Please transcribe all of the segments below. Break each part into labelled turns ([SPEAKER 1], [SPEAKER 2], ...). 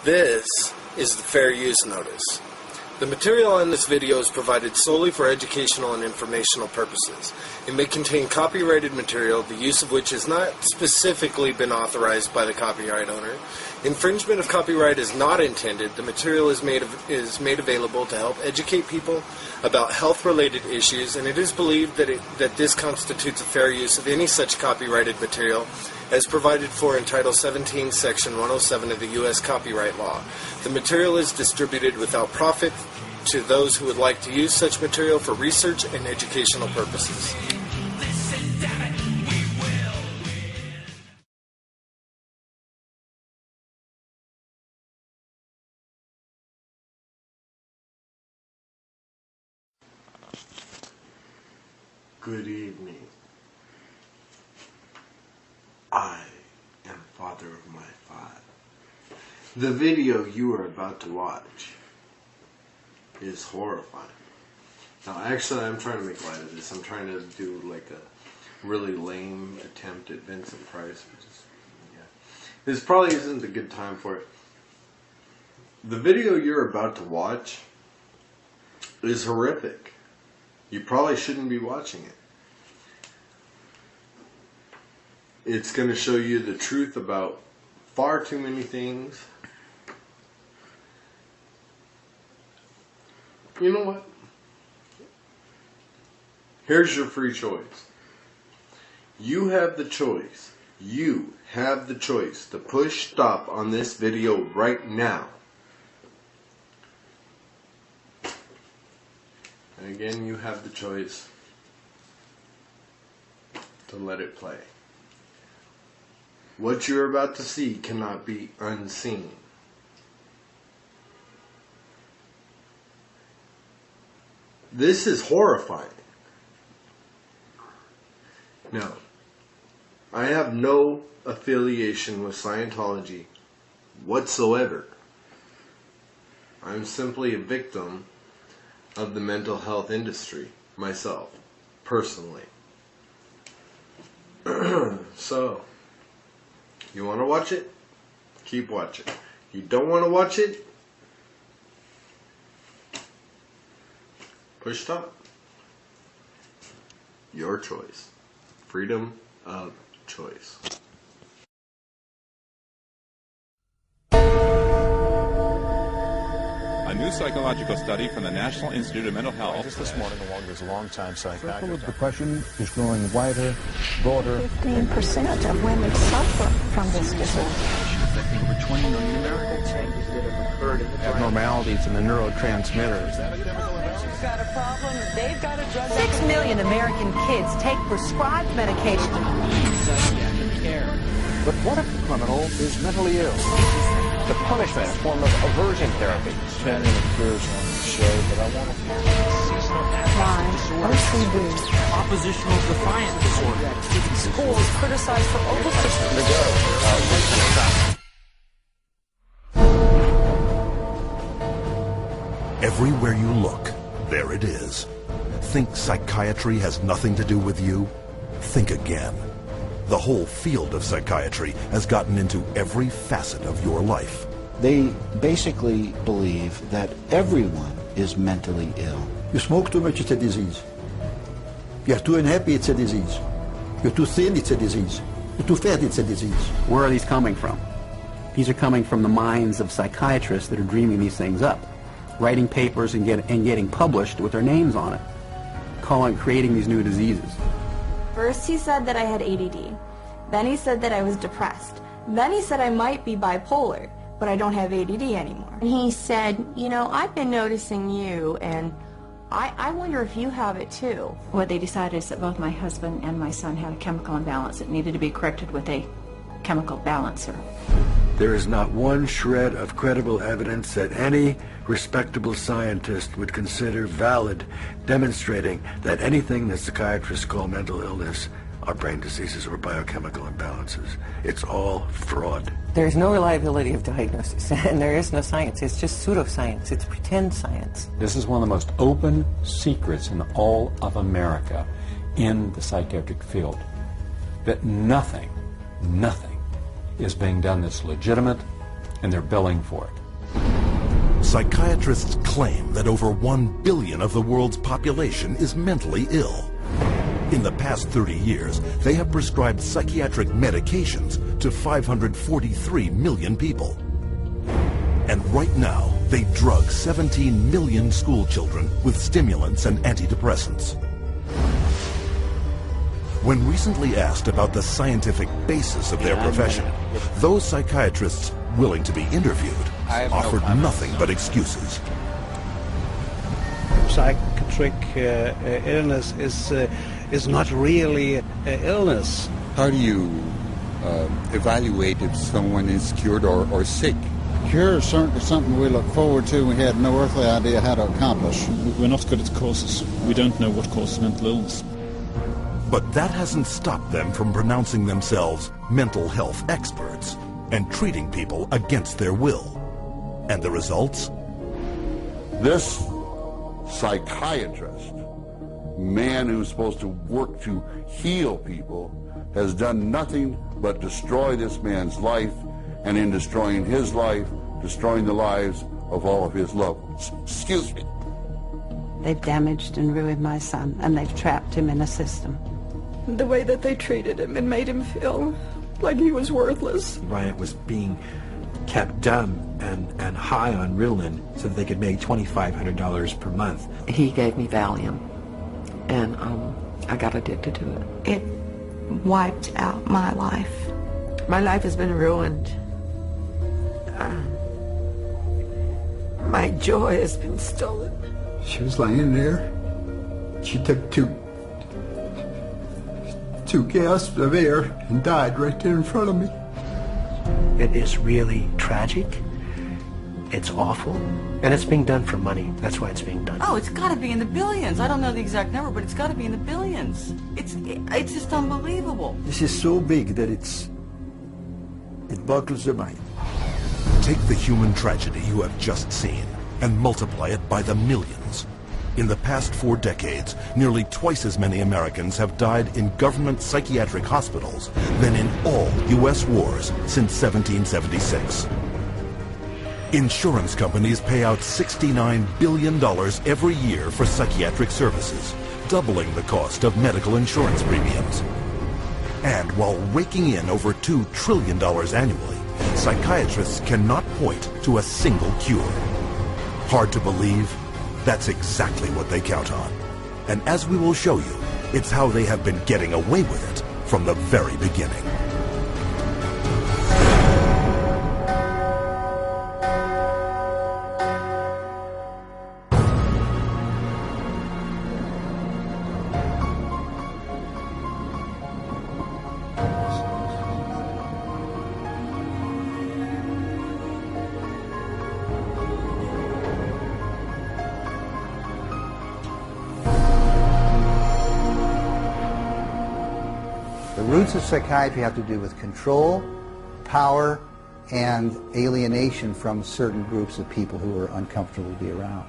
[SPEAKER 1] This is the Fair Use Notice. The material on this video is provided solely for educational and informational purposes. It may contain copyrighted material, the use of which has not specifically been authorized by the copyright owner. Infringement of copyright is not intended. The material is made available to help educate people about health-related issues, and it is believed that this constitutes a fair use of any such copyrighted material as provided for in Title 17, Section 107 of the U.S. Copyright Law. The material is distributed without profit to those who would like to use such material for research and educational purposes.
[SPEAKER 2] Good evening. I am father of my five. The video you are about to watch is horrifying. Now, actually, I'm trying to make light of this. I'm trying to do like a really lame attempt at Vincent Price, which is, this probably isn't a good time for it. The video you're about to watch is horrific. You probably shouldn't be watching it. It's going to show you the truth about far too many things. You know what? Here's your free choice. You have the choice. You have the choice to push stop on this video right now. And again, you have the choice to let it play. What you're about to see cannot be unseen. This is horrifying. Now, I have no affiliation with Scientology whatsoever. I'm simply a victim of the mental health industry myself, personally. So, you want to watch it? Keep watching. You don't want to watch it? Push stop. Your choice. Freedom of choice.
[SPEAKER 3] A new psychological study from the National Institute of Mental Health.
[SPEAKER 4] Just this morning, along with long-time psychiatrist.
[SPEAKER 5] Circle of depression is growing wider, broader.
[SPEAKER 6] 15% of women suffer from this disorder.
[SPEAKER 4] Affecting over 20 million Americans.
[SPEAKER 7] Changes that have occurred in the brain.
[SPEAKER 5] Abnormalities in the neurotransmitters.
[SPEAKER 8] She's got a problem. They've got a drug.
[SPEAKER 9] 6 million American kids take prescribed medication.
[SPEAKER 7] Psychiatric care.
[SPEAKER 5] But what if the criminal is mentally ill? The punishment is a form of aversion therapy.
[SPEAKER 4] Depending on cures on the show, but I want to
[SPEAKER 6] Crime, OCD.
[SPEAKER 7] Oppositional defiant disorder.
[SPEAKER 9] Schools criticized for overfishing.
[SPEAKER 10] Everywhere you look, there it is. Think psychiatry has nothing to do with you? Think again. The whole field of psychiatry has gotten into every facet of your life.
[SPEAKER 11] They basically believe that everyone is mentally ill.
[SPEAKER 12] You smoke too much, it's a disease. You're too unhappy, it's a disease. You're too thin, it's a disease. You're too fat, it's a disease.
[SPEAKER 13] Where are these coming from? These are coming from the minds of psychiatrists that are dreaming these things up, writing papers and getting published with their names on it, creating these new diseases.
[SPEAKER 14] First he said that I had ADD. Then he said that I was depressed. Then he said I might be bipolar, but I don't have ADD anymore.
[SPEAKER 6] And he said, you know, I've been noticing you, and I wonder if you have it too.
[SPEAKER 15] What they decided is that both my husband and my son had a chemical imbalance that needed to be corrected with a chemical balancer.
[SPEAKER 16] There is not one shred of credible evidence that any respectable scientist would consider valid, demonstrating that anything that psychiatrists call mental illness are brain diseases or biochemical imbalances. It's all fraud.
[SPEAKER 17] There's no reliability of diagnosis, and there is no science. It's just pseudoscience. It's pretend science.
[SPEAKER 18] This is one of the most open secrets in all of America in the psychiatric field, that nothing is being done that's legitimate and they're billing for it.
[SPEAKER 10] Psychiatrists claim that over 1 billion of the world's population is mentally ill. In the past 30 years, they have prescribed psychiatric medications to 543 million people. And right now, they drug 17 million school children with stimulants and antidepressants. When recently asked about the scientific basis of their profession, those psychiatrists willing to be interviewed offered nothing but excuses.
[SPEAKER 19] Psychiatric illness is not really illness.
[SPEAKER 20] How do you evaluate if someone is cured or sick?
[SPEAKER 21] Cure is certainly something we look forward to. We had no earthly idea how to accomplish.
[SPEAKER 22] We're not good at the causes. We don't know what causes mental illness.
[SPEAKER 10] But that hasn't stopped them from pronouncing themselves mental health experts and treating people against their will. And the results?
[SPEAKER 23] This psychiatrist, man who's supposed to work to heal people, has done nothing but destroy this man's life, and in destroying his life, destroying the lives of all of his loved ones. Excuse me.
[SPEAKER 24] They've damaged and ruined my son, and they've trapped him in a system.
[SPEAKER 25] The way that they treated him and made him feel like he was worthless.
[SPEAKER 26] Bryant was being kept dumb and high on Ritalin so that they could make $2,500 per month.
[SPEAKER 17] He gave me Valium, and I got addicted to it.
[SPEAKER 6] It wiped out my life. My life has been ruined. My joy has been stolen.
[SPEAKER 12] She was laying there. She took two gasps of air and died right there in front of me.
[SPEAKER 26] It is really tragic. It's awful. And it's being done for money. That's why it's being done.
[SPEAKER 7] Oh, it's got to be in the billions. I don't know the exact number, but it's got to be in the billions. It's just unbelievable.
[SPEAKER 12] This is so big that it boggles the mind.
[SPEAKER 10] Take the human tragedy you have just seen and multiply it by the millions. In the past 4 decades, nearly twice as many Americans have died in government psychiatric hospitals than in all U.S. wars since 1776. Insurance companies pay out $69 billion every year for psychiatric services, doubling the cost of medical insurance premiums. And while raking in over $2 trillion annually, psychiatrists cannot point to a single cure. Hard to believe? That's exactly what they count on. And as we will show you, it's how they have been getting away with it from the very beginning.
[SPEAKER 11] The roots of psychiatry have to do with control, power, and alienation from certain groups of people who are uncomfortable to be around.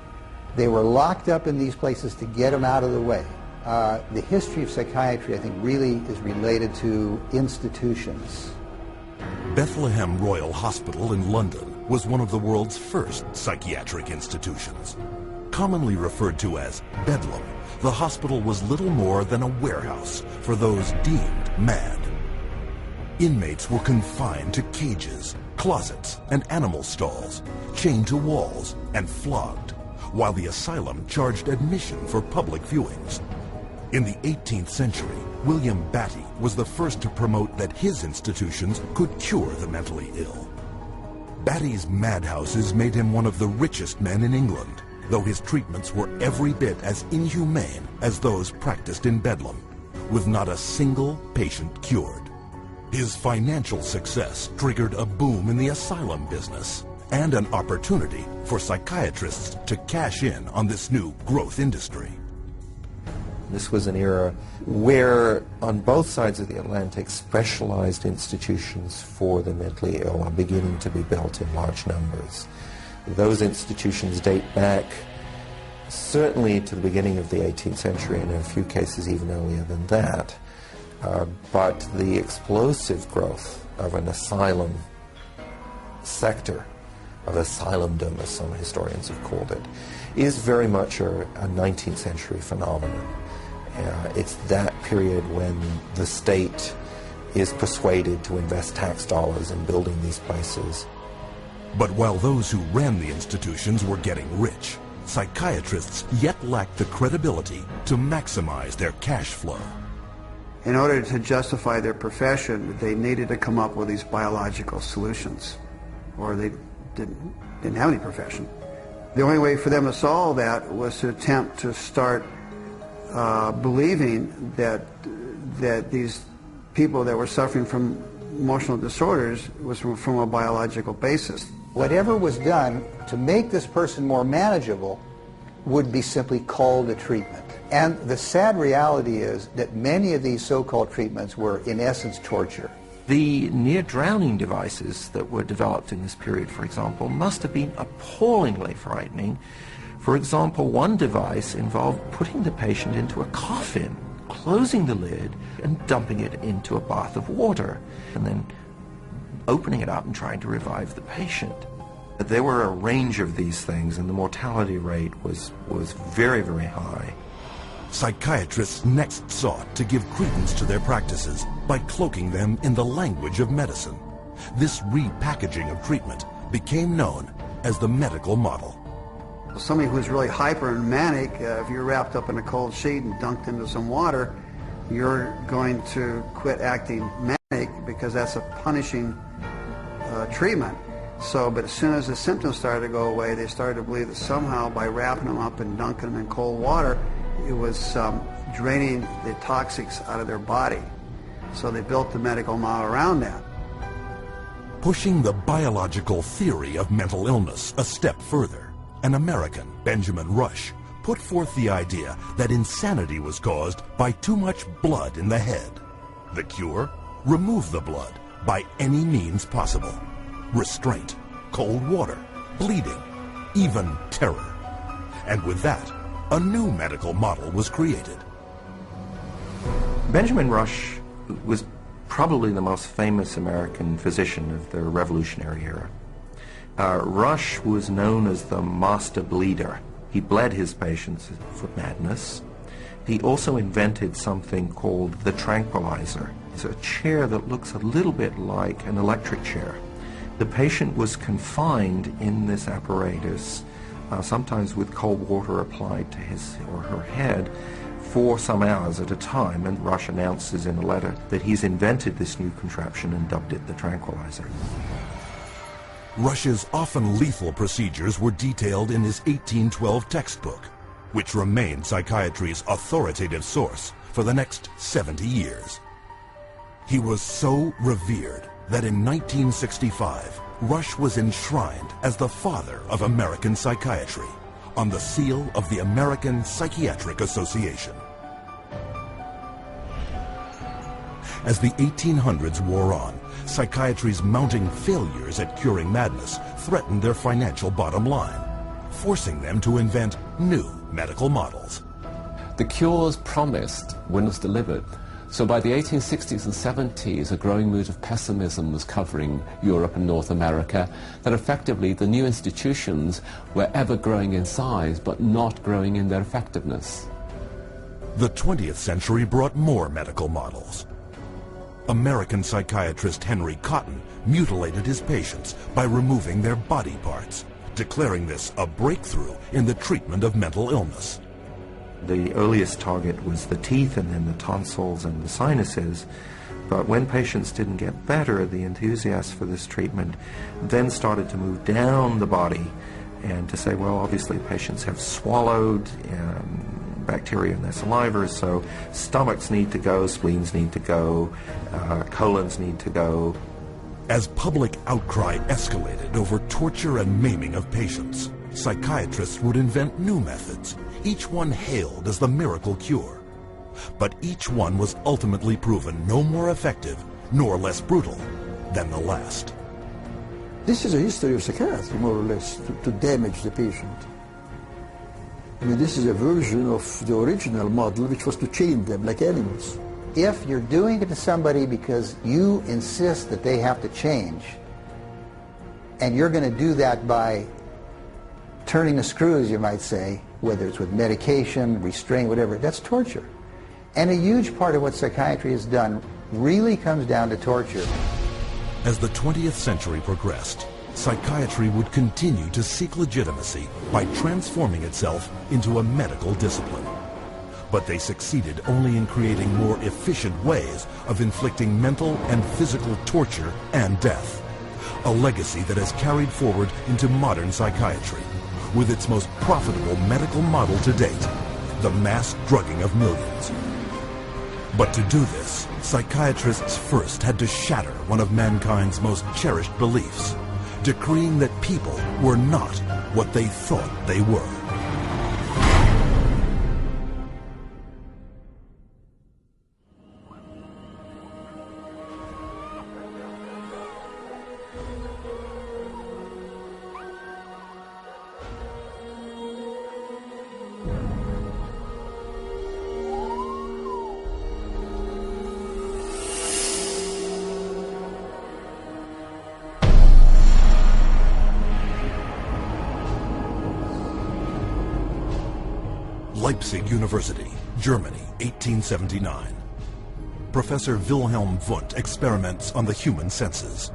[SPEAKER 11] They were locked up in these places to get them out of the way. The history of psychiatry, I think, really is related to institutions.
[SPEAKER 10] Bethlehem Royal Hospital in London was one of the world's first psychiatric institutions. Commonly referred to as Bedlam, the hospital was little more than a warehouse for those deemed mad. Inmates were confined to cages, closets, and animal stalls, chained to walls, and flogged, while the asylum charged admission for public viewings. In the 18th century, William Batty was the first to promote that his institutions could cure the mentally ill. Batty's madhouses made him one of the richest men in England, though his treatments were every bit as inhumane as those practiced in Bedlam, with not a single patient cured. His financial success triggered a boom in the asylum business and an opportunity for psychiatrists to cash in on this new growth industry.
[SPEAKER 27] This was an era where, on both sides of the Atlantic, specialized institutions for the mentally ill are beginning to be built in large numbers. Those institutions date back certainly to the beginning of the 18th century, and in a few cases even earlier than that. But the explosive growth of an asylum sector of asylumdom, as some historians have called it, is very much a 19th century phenomenon. It's that period when the state is persuaded to invest tax dollars in building these places.
[SPEAKER 10] But while those who ran the institutions were getting rich, psychiatrists yet lacked the credibility to maximize their cash flow.
[SPEAKER 1] In order to justify their profession, they needed to come up with these biological solutions, or they didn't have any profession. The only way for them to solve that was to attempt to start believing that these people that were suffering from emotional disorders was from a biological basis.
[SPEAKER 11] Whatever was done to make this person more manageable would be simply called a treatment. And the sad reality is that many of these so-called treatments were, in essence, torture.
[SPEAKER 27] The near-drowning devices that were developed in this period, for example, must have been appallingly frightening. For example, one device involved putting the patient into a coffin, closing the lid, and dumping it into a bath of water, and then opening it up and trying to revive the patient. There were a range of these things, and the mortality rate was very, very high.
[SPEAKER 10] Psychiatrists next sought to give credence to their practices by cloaking them in the language of medicine. This repackaging of treatment became known as the medical model.
[SPEAKER 1] Somebody who's really hyper and manic, if you're wrapped up in a cold sheet and dunked into some water, you're going to quit acting manic because that's a punishing treatment. But as soon as the symptoms started to go away, they started to believe that somehow by wrapping them up and dunking them in cold water, it was draining the toxics out of their body. So they built the medical model around that.
[SPEAKER 10] Pushing the biological theory of mental illness a step further, an American, Benjamin Rush, put forth the idea that insanity was caused by too much blood in the head. The cure? Remove the blood by any means possible. Restraint, cold water, bleeding, even terror. And with that, a new medical model was created.
[SPEAKER 27] Benjamin Rush was probably the most famous American physician of the Revolutionary era. Rush was known as the master bleeder. He bled his patients for madness. He also invented something called the tranquilizer. It's a chair that looks a little bit like an electric chair. The patient was confined in this apparatus, sometimes with cold water applied to his or her head, for some hours at a time, and Rush announces in a letter that he's invented this new contraption and dubbed it the tranquilizer.
[SPEAKER 10] Rush's often lethal procedures were detailed in his 1812 textbook, which remained psychiatry's authoritative source for the next 70 years. He was so revered that in 1965, Rush was enshrined as the father of American psychiatry on the seal of the American Psychiatric Association. As the 1800s wore on, psychiatry's mounting failures at curing madness threatened their financial bottom line, forcing them to invent new medical models.
[SPEAKER 2] The cures promised were not delivered. So by the 1860s and 70s, a growing mood of pessimism was covering Europe and North America, that effectively the new institutions were ever growing in size, but not growing in their effectiveness.
[SPEAKER 10] The 20th century brought more medical models. American psychiatrist Henry Cotton mutilated his patients by removing their body parts, declaring this a breakthrough in the treatment of mental illness.
[SPEAKER 27] The earliest target was the teeth and then the tonsils and the sinuses. But when patients didn't get better, the enthusiasts for this treatment then started to move down the body and to say, well, obviously patients have swallowed bacteria in their saliva, so stomachs need to go, spleens need to go, colons need to go.
[SPEAKER 10] As public outcry escalated over torture and maiming of patients, psychiatrists would invent new methods, each one hailed as the miracle cure. But each one was ultimately proven no more effective nor less brutal than the last.
[SPEAKER 12] This is a history of psychiatry, more or less, to damage the patient. I mean, this is a version of the original model, which was to chain them like animals.
[SPEAKER 11] If you're doing it to somebody because you insist that they have to change, And you're going to do that by turning the screws, you might say, whether it's with medication, restraint, whatever. That's torture. And a huge part of what psychiatry has done really comes down to torture.
[SPEAKER 10] As the 20th century progressed, psychiatry would continue to seek legitimacy by transforming itself into a medical discipline. But they succeeded only in creating more efficient ways of inflicting mental and physical torture and death. A legacy that has carried forward into modern psychiatry, with its most profitable medical model to date, the mass drugging of millions. But to do this, psychiatrists first had to shatter one of mankind's most cherished beliefs, decreeing that people were not what they thought they were. Leipzig University, Germany, 1879. Professor Wilhelm Wundt experiments on the human senses.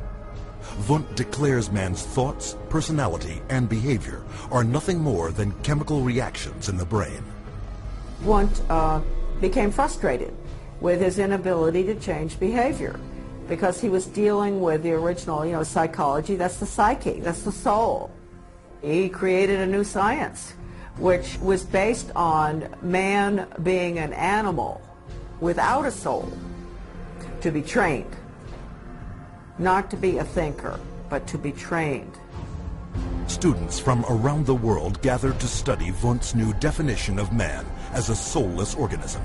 [SPEAKER 10] Wundt declares man's thoughts, personality, and behavior are nothing more than chemical reactions in the brain.
[SPEAKER 3] Wundt became frustrated with his inability to change behavior because he was dealing with the original, psychology. That's the psyche, that's the soul. He created a new science, which was based on man being an animal without a soul, to be trained. Not to be a thinker, but to be trained.
[SPEAKER 10] Students from around the world gathered to study Wundt's new definition of man as a soulless organism.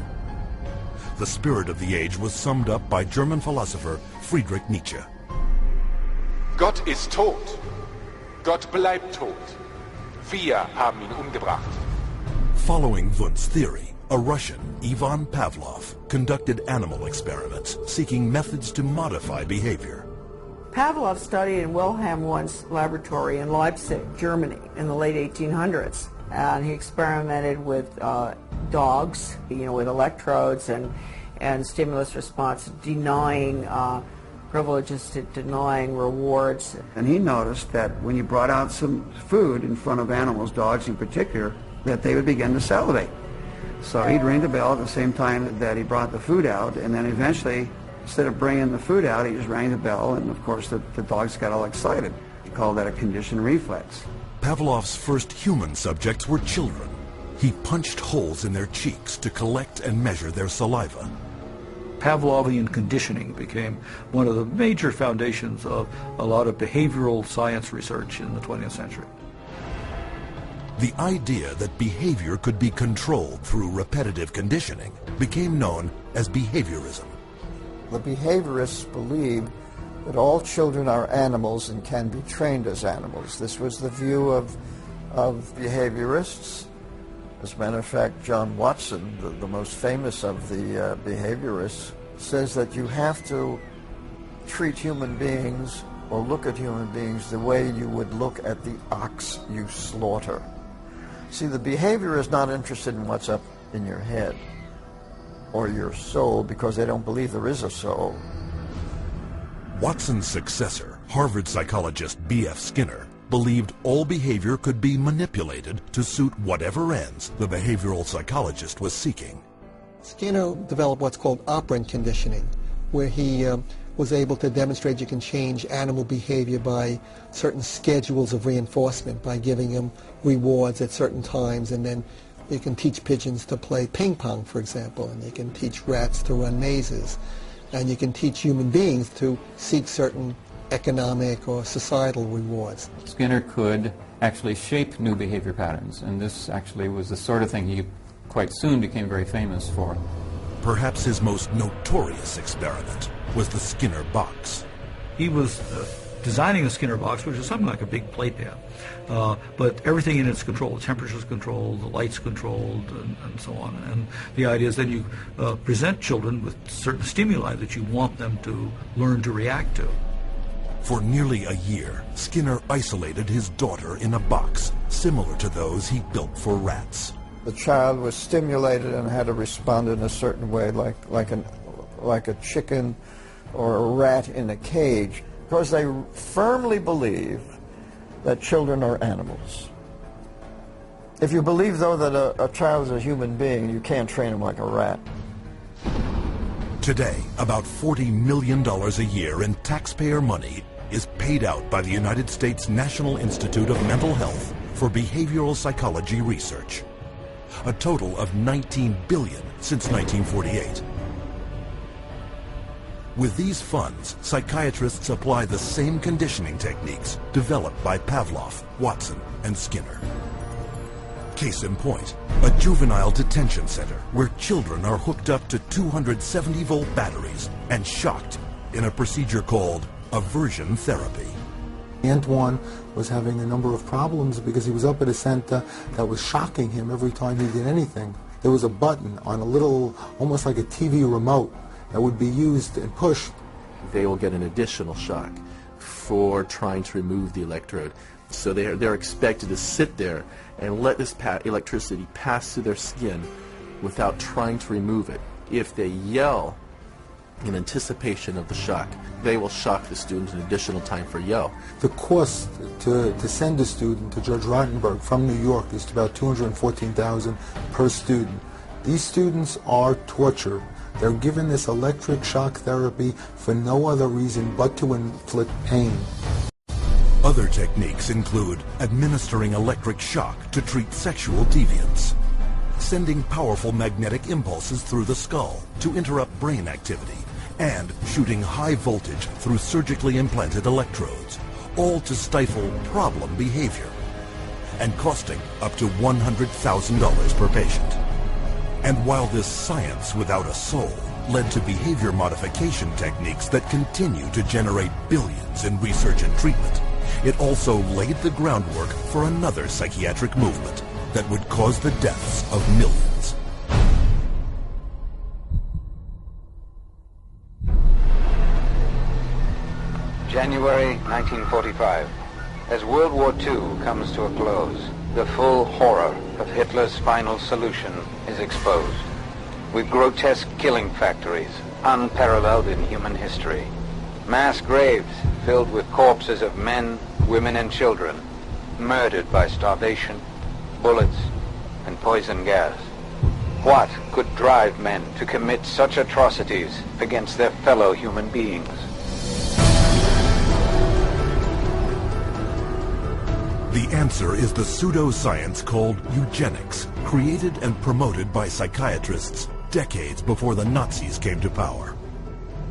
[SPEAKER 10] The spirit of the age was summed up by German philosopher Friedrich Nietzsche.
[SPEAKER 4] Gott ist tot. Gott bleibt tot. Wir haben ihn umgebracht.
[SPEAKER 10] Following Wundt's theory, a Russian, Ivan Pavlov, conducted animal experiments seeking methods to modify behavior.
[SPEAKER 3] Pavlov studied in Wilhelm Wundt's laboratory in Leipzig, Germany, in the late 1800s. And he experimented with dogs, with electrodes and stimulus response, denying privileges to denying rewards.
[SPEAKER 1] And he noticed that when you brought out some food in front of animals, dogs in particular, that they would begin to salivate. So he'd ring the bell at the same time that he brought the food out, and then eventually, instead of bringing the food out, he just rang the bell, and of course the dogs got all excited. He called that a conditioned reflex.
[SPEAKER 10] Pavlov's first human subjects were children. He punched holes in their cheeks to collect and measure their saliva.
[SPEAKER 5] Pavlovian conditioning became one of the major foundations of a lot of behavioral science research in the 20th century.
[SPEAKER 10] The idea that behavior could be controlled through repetitive conditioning became known as behaviorism.
[SPEAKER 12] The behaviorists believed that all children are animals and can be trained as animals. This was the view of behaviorists. As a matter of fact, John Watson, the most famous of the behaviorists, says that you have to treat human beings or look at human beings the way you would look at the ox you slaughter. See, the behavior is not interested in what's up in your head or your soul because they don't believe there is a soul.
[SPEAKER 10] Watson's successor, Harvard psychologist B.F. Skinner, believed all behavior could be manipulated to suit whatever ends the behavioral psychologist was seeking.
[SPEAKER 8] Skinner developed what's called operant conditioning, where he was able to demonstrate you can change animal behavior by certain schedules of reinforcement, by giving them rewards at certain times, and then you can teach pigeons to play ping pong, for example, and you can teach rats to run mazes, and you can teach human beings to seek certain economic or societal rewards.
[SPEAKER 18] Skinner could actually shape new behavior patterns, and this actually was the sort of thing he quite soon became very famous for.
[SPEAKER 10] Perhaps his most notorious experiment was the Skinner box.
[SPEAKER 5] He was designing the Skinner box, which is something like a big playpen, but everything in it's controlled. The temperature's controlled, the light's controlled, and so on. And the idea is then you present children with certain stimuli that you want them to learn to react to.
[SPEAKER 10] For nearly a year, Skinner isolated his daughter in a box, similar to those he built for rats.
[SPEAKER 12] The child was stimulated and had to respond in a certain way, like a chicken or a rat in a cage, because they firmly believe that children are animals. If you believe, though, that a child is a human being, you can't train him like a rat.
[SPEAKER 10] Today, about $40 million a year in taxpayer money is paid out by the United States National Institute of Mental Health for behavioral psychology research. A total of $19 billion since 1948. With these funds, psychiatrists apply the same conditioning techniques developed by Pavlov, Watson, and Skinner. Case in point, a juvenile detention center where children are hooked up to 270-volt batteries and shocked in a procedure called aversion therapy.
[SPEAKER 9] Antoine was having a number of problems because he was up at a center that was shocking him every time he did anything. There was a button on a little, almost like a TV remote, that would be used and pushed.
[SPEAKER 13] They will get an additional shock for trying to remove the electrode. So they're expected to sit there and let this electricity pass through their skin without trying to remove it. If they yell in anticipation of the shock, they will shock the student an additional time for yell.
[SPEAKER 9] The cost to send a student to Judge Rottenberg from New York is about $214,000 per student. These students are tortured. They're given this electric shock therapy for no other reason but to inflict pain.
[SPEAKER 10] Other techniques include administering electric shock to treat sexual deviance, sending powerful magnetic impulses through the skull to interrupt brain activity, and shooting high voltage through surgically implanted electrodes, all to stifle problem behavior, and costing up to $100,000 per patient. And while this science without a soul led to behavior modification techniques that continue to generate billions in research and treatment, it also laid the groundwork for another psychiatric movement that would cause the deaths of millions.
[SPEAKER 14] January 1945. As World War II comes to a close, the full horror of Hitler's final solution is exposed, with grotesque killing factories unparalleled in human history. Mass graves filled with corpses of men, women, and children, murdered by starvation, bullets, and poison gas. What could drive men to commit such atrocities against their fellow human beings?
[SPEAKER 10] The answer is the pseudoscience called eugenics, created and promoted by psychiatrists decades before the Nazis came to power.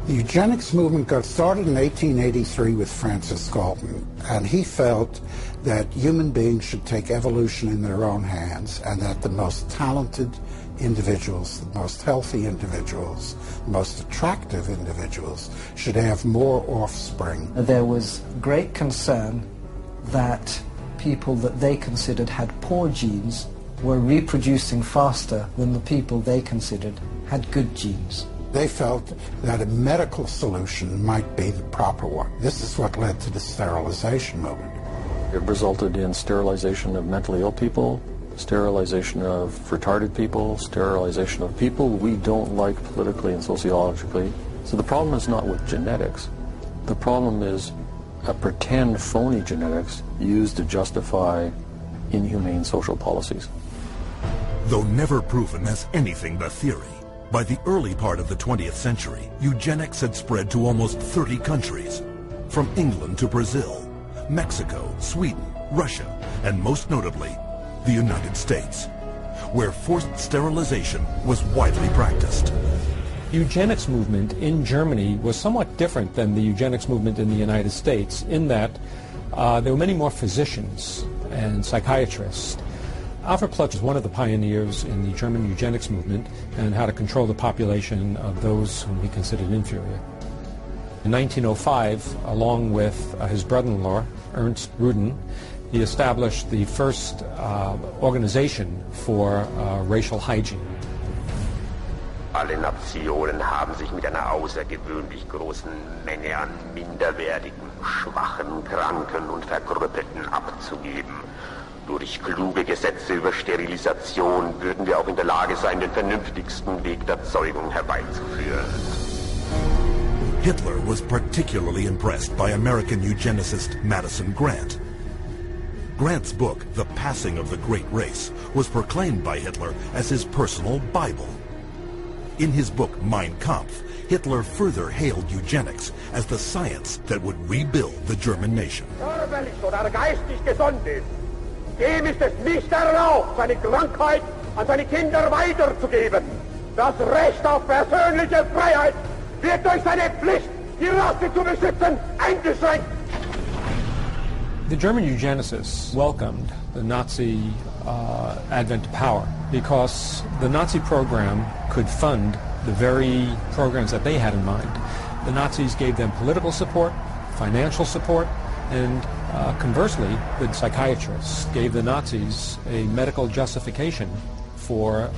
[SPEAKER 15] The eugenics movement got started in 1883 with Francis Galton, and he felt that human beings should take evolution in their own hands, and that the most talented individuals, the most healthy individuals, the most attractive individuals should have more offspring.
[SPEAKER 16] There was great concern that people that they considered had poor genes were reproducing faster than the people they considered had good genes.
[SPEAKER 15] They felt that a medical solution might be the proper one. This is what led to the sterilization movement.
[SPEAKER 19] It resulted in sterilization of mentally ill people, sterilization of retarded people, sterilization of people we don't like politically and sociologically. So the problem is not with genetics. The problem is a pretend phony genetics used to justify inhumane social policies.
[SPEAKER 10] Though never proven as anything but theory, by the early part of the 20th century, eugenics had spread to almost 30 countries, from England to Brazil, Mexico, Sweden, Russia, and most notably, the United States, where forced sterilization was widely practiced.
[SPEAKER 20] Eugenics movement in Germany was somewhat different than the eugenics movement in the United States in that there were many more physicians and psychiatrists. Alfred Plutz was one of the pioneers in the German eugenics movement and how to control the population of those whom he considered inferior. In 1905, along with his brother-in-law, Ernst Rudin, he established the first organization for racial hygiene.
[SPEAKER 28] Alle Nationen haben sich mit einer außergewöhnlich großen Menge an minderwertigen,
[SPEAKER 6] Schwachen, Kranken und Verkrüppelten abzugeben. Durch kluge Gesetze über Sterilisation würden wir auch in der Lage sein, den vernünftigsten Weg der Zeugung herbeizuführen.
[SPEAKER 10] Hitler was particularly impressed by American eugenicist Madison Grant. Grant's book, The Passing of the Great Race, was proclaimed by Hitler as his personal Bible. In his book, Mein Kampf, Hitler further hailed eugenics as the science that would rebuild the German nation.
[SPEAKER 17] Körperlich oder geistig gesund ist, dem ist es nicht erlaubt, seine Krankheit an seine Kinder weiterzugeben. Das Recht auf persönliche Freiheit wird durch seine Pflicht, die Rasse zu beschützen, eingeschränkt.
[SPEAKER 20] The German eugenicists welcomed the Nazi advent to power because the Nazi program could fund the very programs that they had in mind. The Nazis gave them political support, financial support, and conversely, the psychiatrists gave the Nazis a medical justification for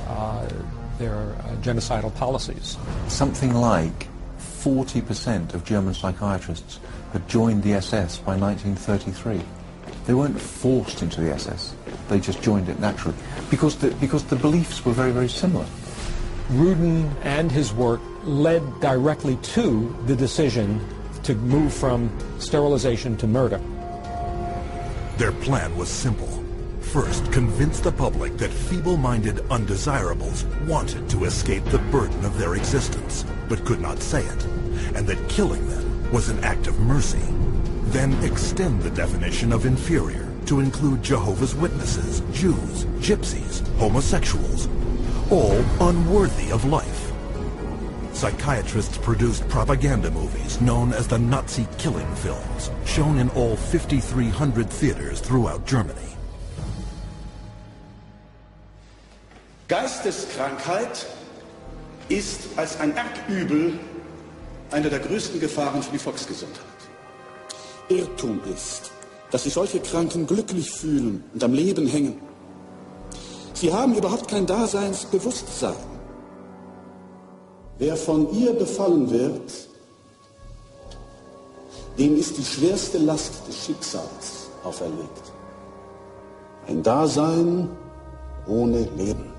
[SPEAKER 20] their genocidal policies.
[SPEAKER 21] Something like 40% of German psychiatrists had joined the SS by 1933. They weren't forced into the SS. They just joined it naturally because the beliefs were very, very similar.
[SPEAKER 20] Rudin and his work led directly to the decision to move from sterilization to murder.
[SPEAKER 10] Their plan was simple. First, convince the public that feeble-minded undesirables wanted to escape the burden of their existence, but could not say it, and that killing them was an act of mercy. Then extend the definition of inferior to include Jehovah's Witnesses, Jews, gypsies, homosexuals, all unworthy of life. Psychiatrists produced propaganda movies known as the Nazi killing films, shown in all 5,300 theaters throughout Germany.
[SPEAKER 22] Geisteskrankheit ist als ein Erbübel eine der größten Gefahren für die Volksgesundheit. Irrtum ist, dass sich solche Kranken glücklich fühlen und am Leben hängen. Sie haben überhaupt kein Daseinsbewusstsein. Wer von ihr befallen wird, dem ist die schwerste Last des Schicksals auferlegt. Ein Dasein ohne Leben.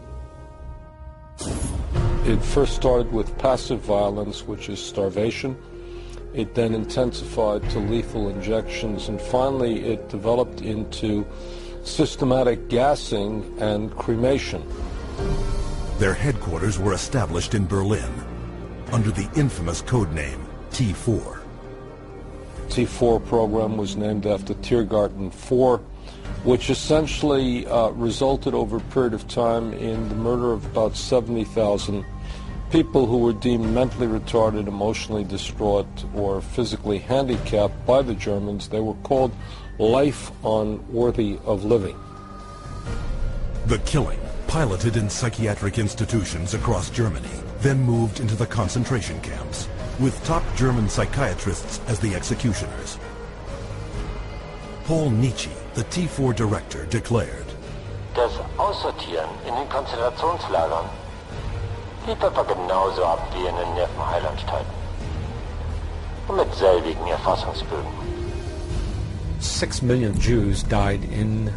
[SPEAKER 23] It first started with passive violence, which is starvation. It then intensified to lethal injections, and finally it developed into systematic gassing and cremation.
[SPEAKER 10] Their headquarters were established in Berlin under the infamous code name T4.
[SPEAKER 23] T4 program was named after Tiergarten 4, which essentially resulted over a period of time in the murder of about 70,000 people who were deemed mentally retarded, emotionally distraught, or physically handicapped by the Germans. They were called life unworthy of living.
[SPEAKER 10] The killing, piloted in psychiatric institutions across Germany, then moved into the concentration camps, with top German psychiatrists as the executioners. Paul Nietzsche, the T4 director, declared,
[SPEAKER 6] Das Aussortieren in den Konzentrationslagern lief etwa genauso ab wie in den Nervenheilanstalten. Und mit selbigen Erfassungsbögen.
[SPEAKER 20] 6 million Jews died in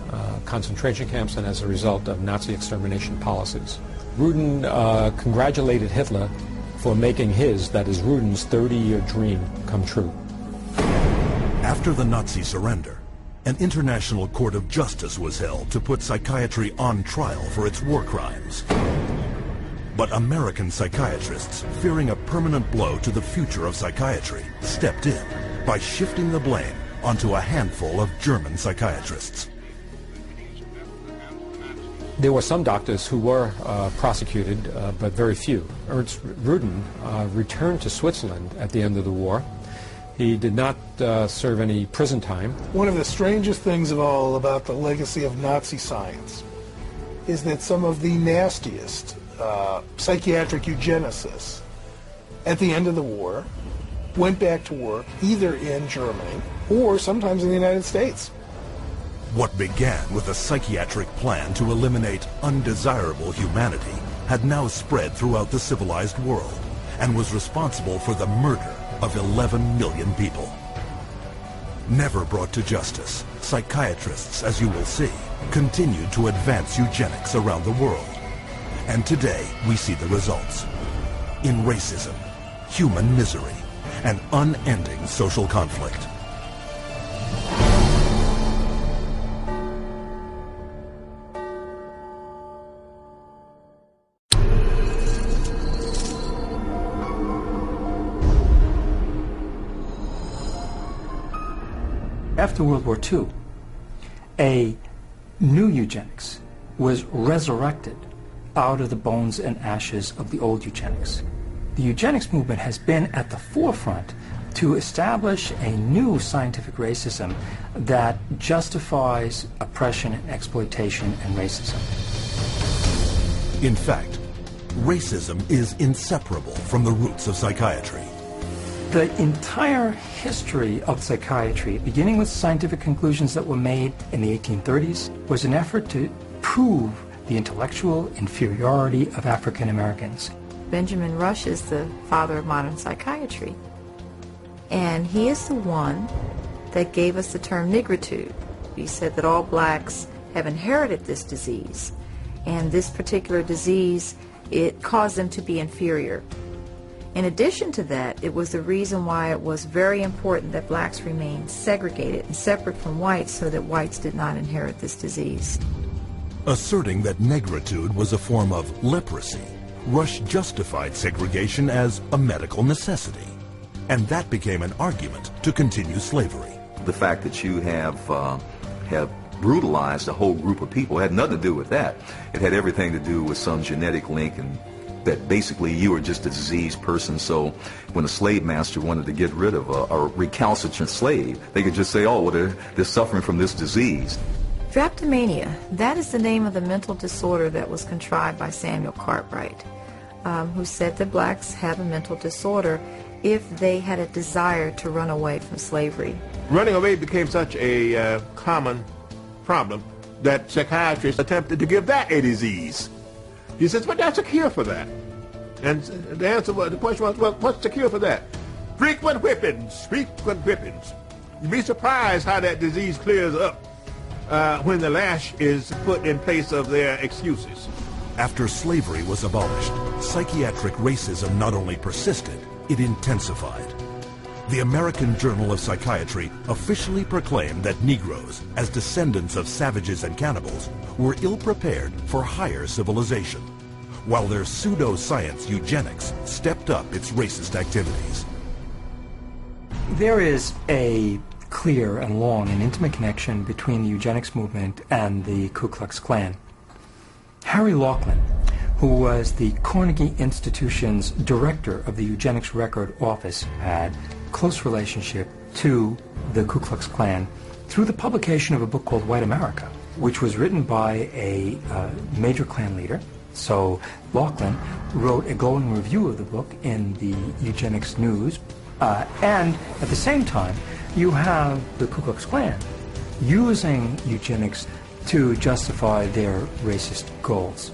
[SPEAKER 20] concentration camps and as a result of Nazi extermination policies. Rudin congratulated Hitler for making his, that is Rudin's, 30-year dream come true.
[SPEAKER 10] After the Nazi surrender, an international court of justice was held to put psychiatry on trial for its war crimes. But American psychiatrists, fearing a permanent blow to the future of psychiatry, stepped in by shifting the blame onto a handful of German psychiatrists.
[SPEAKER 20] There were some doctors who were prosecuted, but very few. Ernst Rudin returned to Switzerland at the end of the war. He did not serve any prison time.
[SPEAKER 24] One of the strangest things of all about the legacy of Nazi science is that some of the nastiest psychiatric eugenicists at the end of the war went back to work either in Germany or sometimes in the United States.
[SPEAKER 10] What began with a psychiatric plan to eliminate undesirable humanity had now spread throughout the civilized world and was responsible for the murder of 11 million people. Never brought to justice, psychiatrists, as you will see, continued to advance eugenics around the world. And today, we see the results. In racism, human misery, and unending social conflict.
[SPEAKER 2] After World War II, a new eugenics was resurrected out of the bones and ashes of the old eugenics. The eugenics movement has been at the forefront to establish a new scientific racism that justifies oppression and exploitation and racism.
[SPEAKER 10] In fact, racism is inseparable from the roots of psychiatry.
[SPEAKER 2] The entire history of psychiatry, beginning with scientific conclusions that were made in the 1830s, was an effort to prove the intellectual inferiority of African Americans.
[SPEAKER 4] Benjamin Rush is the father of modern psychiatry. And he is the one that gave us the term nigritude. He said that all blacks have inherited this disease. And this particular disease, it caused them to be inferior. In addition to that, it was the reason why it was very important that blacks remain segregated and separate from whites so that whites did not inherit this disease.
[SPEAKER 10] Asserting that negritude was a form of leprosy, Rush justified segregation as a medical necessity. And that became an argument to continue slavery.
[SPEAKER 7] The fact that you have brutalized a whole group of people had nothing to do with that. It had everything to do with some genetic link, and that basically you were just a diseased person. So when a slave master wanted to get rid of a recalcitrant slave, they could just say, oh, well, they're suffering from this disease.
[SPEAKER 4] Drapetomania, that is the name of the mental disorder that was contrived by Samuel Cartwright, who said that blacks have a mental disorder if they had a desire to run away from slavery.
[SPEAKER 11] Running away became such a common problem that psychiatrists attempted to give that a disease. He says, but that's a cure for that. And the question was, well, what's the cure for that? Frequent whippings, frequent whippings. You'd be surprised how that disease clears up when the lash is put in place of their excuses.
[SPEAKER 10] After slavery was abolished, psychiatric racism not only persisted, it intensified. The American Journal of Psychiatry officially proclaimed that Negroes, as descendants of savages and cannibals, were ill-prepared for higher civilization, while their pseudo-science eugenics stepped up its racist activities.
[SPEAKER 2] There is a clear and long and intimate connection between the eugenics movement and the Ku Klux Klan. Harry Laughlin, who was the Carnegie Institution's director of the Eugenics Record Office, had close relationship to the Ku Klux Klan through the publication of a book called White America, which was written by a major Klan leader. So Laughlin wrote a glowing review of the book in the Eugenics News, and at the same time you have the Ku Klux Klan using eugenics to justify their racist goals.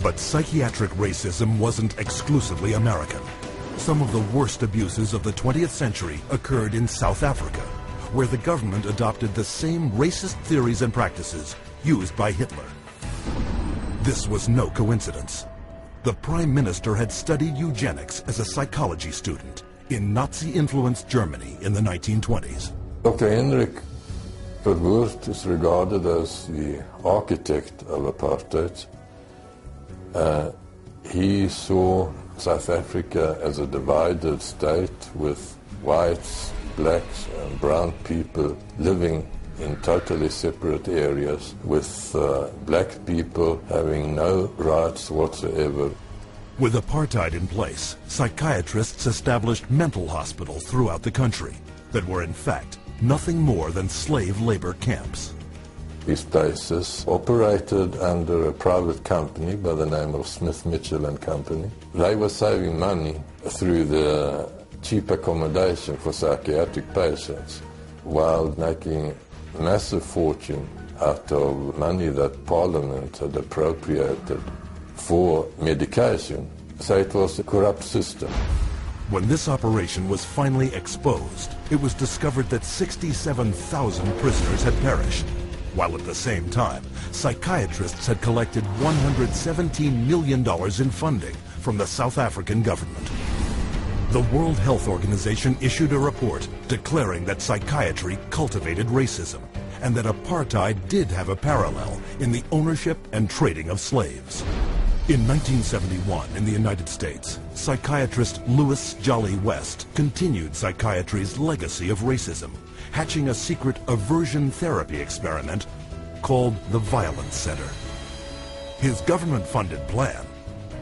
[SPEAKER 10] But psychiatric racism wasn't exclusively American. Some of the worst abuses of the 20th century occurred in South Africa, where the government adopted the same racist theories and practices used by Hitler. This was no coincidence. The Prime Minister had studied eugenics as a psychology student in Nazi-influenced Germany in the 1920s.
[SPEAKER 23] Dr. Hendrik Verwoerd is regarded as the architect of apartheid. He saw South Africa as a divided state with whites, blacks and brown people living in totally separate areas, with black people having no rights whatsoever.
[SPEAKER 10] With apartheid in place, psychiatrists established mental hospitals throughout the country that were in fact nothing more than slave labor camps.
[SPEAKER 23] These places operated under a private company by the name of Smith, Mitchell and Company. They were saving money through the cheap accommodation for psychiatric patients while making a massive fortune out of money that Parliament had appropriated for medication. So it was a corrupt system.
[SPEAKER 10] When this operation was finally exposed, it was discovered that 67,000 prisoners had perished, while at the same time, psychiatrists had collected $117 million in funding from the South African government. The World Health Organization issued a report declaring that psychiatry cultivated racism and that apartheid did have a parallel in the ownership and trading of slaves. In 1971, in the United States, psychiatrist Louis Jolly West continued psychiatry's legacy of racism, hatching a secret aversion therapy experiment called the Violence Center. His government-funded plan: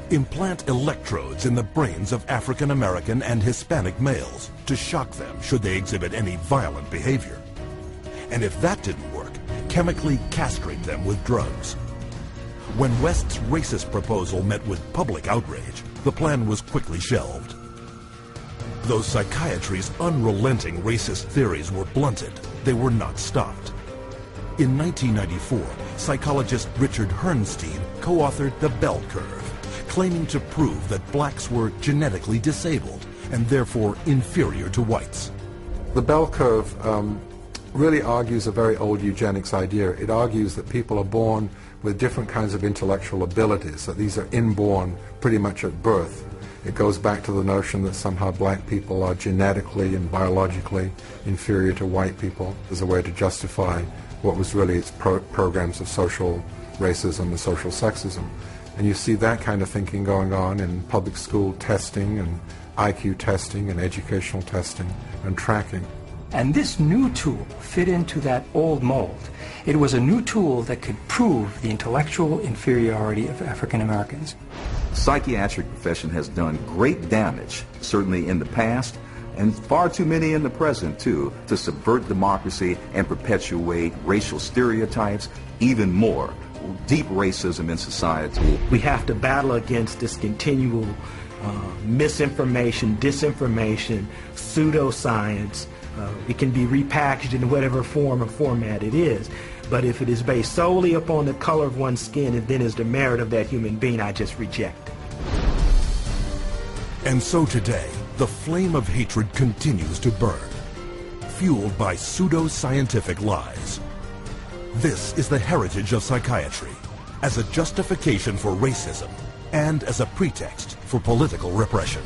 [SPEAKER 10] implant electrodes in the brains of African American and Hispanic males to shock them should they exhibit any violent behavior. And if that didn't work, chemically castrate them with drugs. When West's racist proposal met with public outrage, the plan was quickly shelved. Though psychiatry's unrelenting racist theories were blunted, they were not stopped. In 1994, psychologist Richard Herrnstein co-authored The Bell Curve, claiming to prove that blacks were genetically disabled and therefore inferior to whites.
[SPEAKER 21] The Bell Curve really argues a very old eugenics idea. It argues that people are born with different kinds of intellectual abilities, that these are inborn pretty much at birth. It goes back to the notion that somehow black people are genetically and biologically inferior to white people as a way to justify what was really its programs of social racism and social sexism. And you see that kind of thinking going on in public school testing and IQ testing and educational testing and tracking.
[SPEAKER 2] And this new tool fit into that old mold. It was a new tool that could prove the intellectual inferiority of African Americans.
[SPEAKER 7] The psychiatric profession has done great damage, certainly in the past, and far too many in the present, too, to subvert democracy and perpetuate racial stereotypes, even more, deep racism in society.
[SPEAKER 1] We have to battle against this continual misinformation, disinformation, pseudoscience. It can be repackaged in whatever form or format it is. But if it is based solely upon the color of one's skin and then is the merit of that human being, I just reject it.
[SPEAKER 10] And so today, the flame of hatred continues to burn, fueled by pseudo-scientific lies. This is the heritage of psychiatry, as a justification for racism and as a pretext for political repression.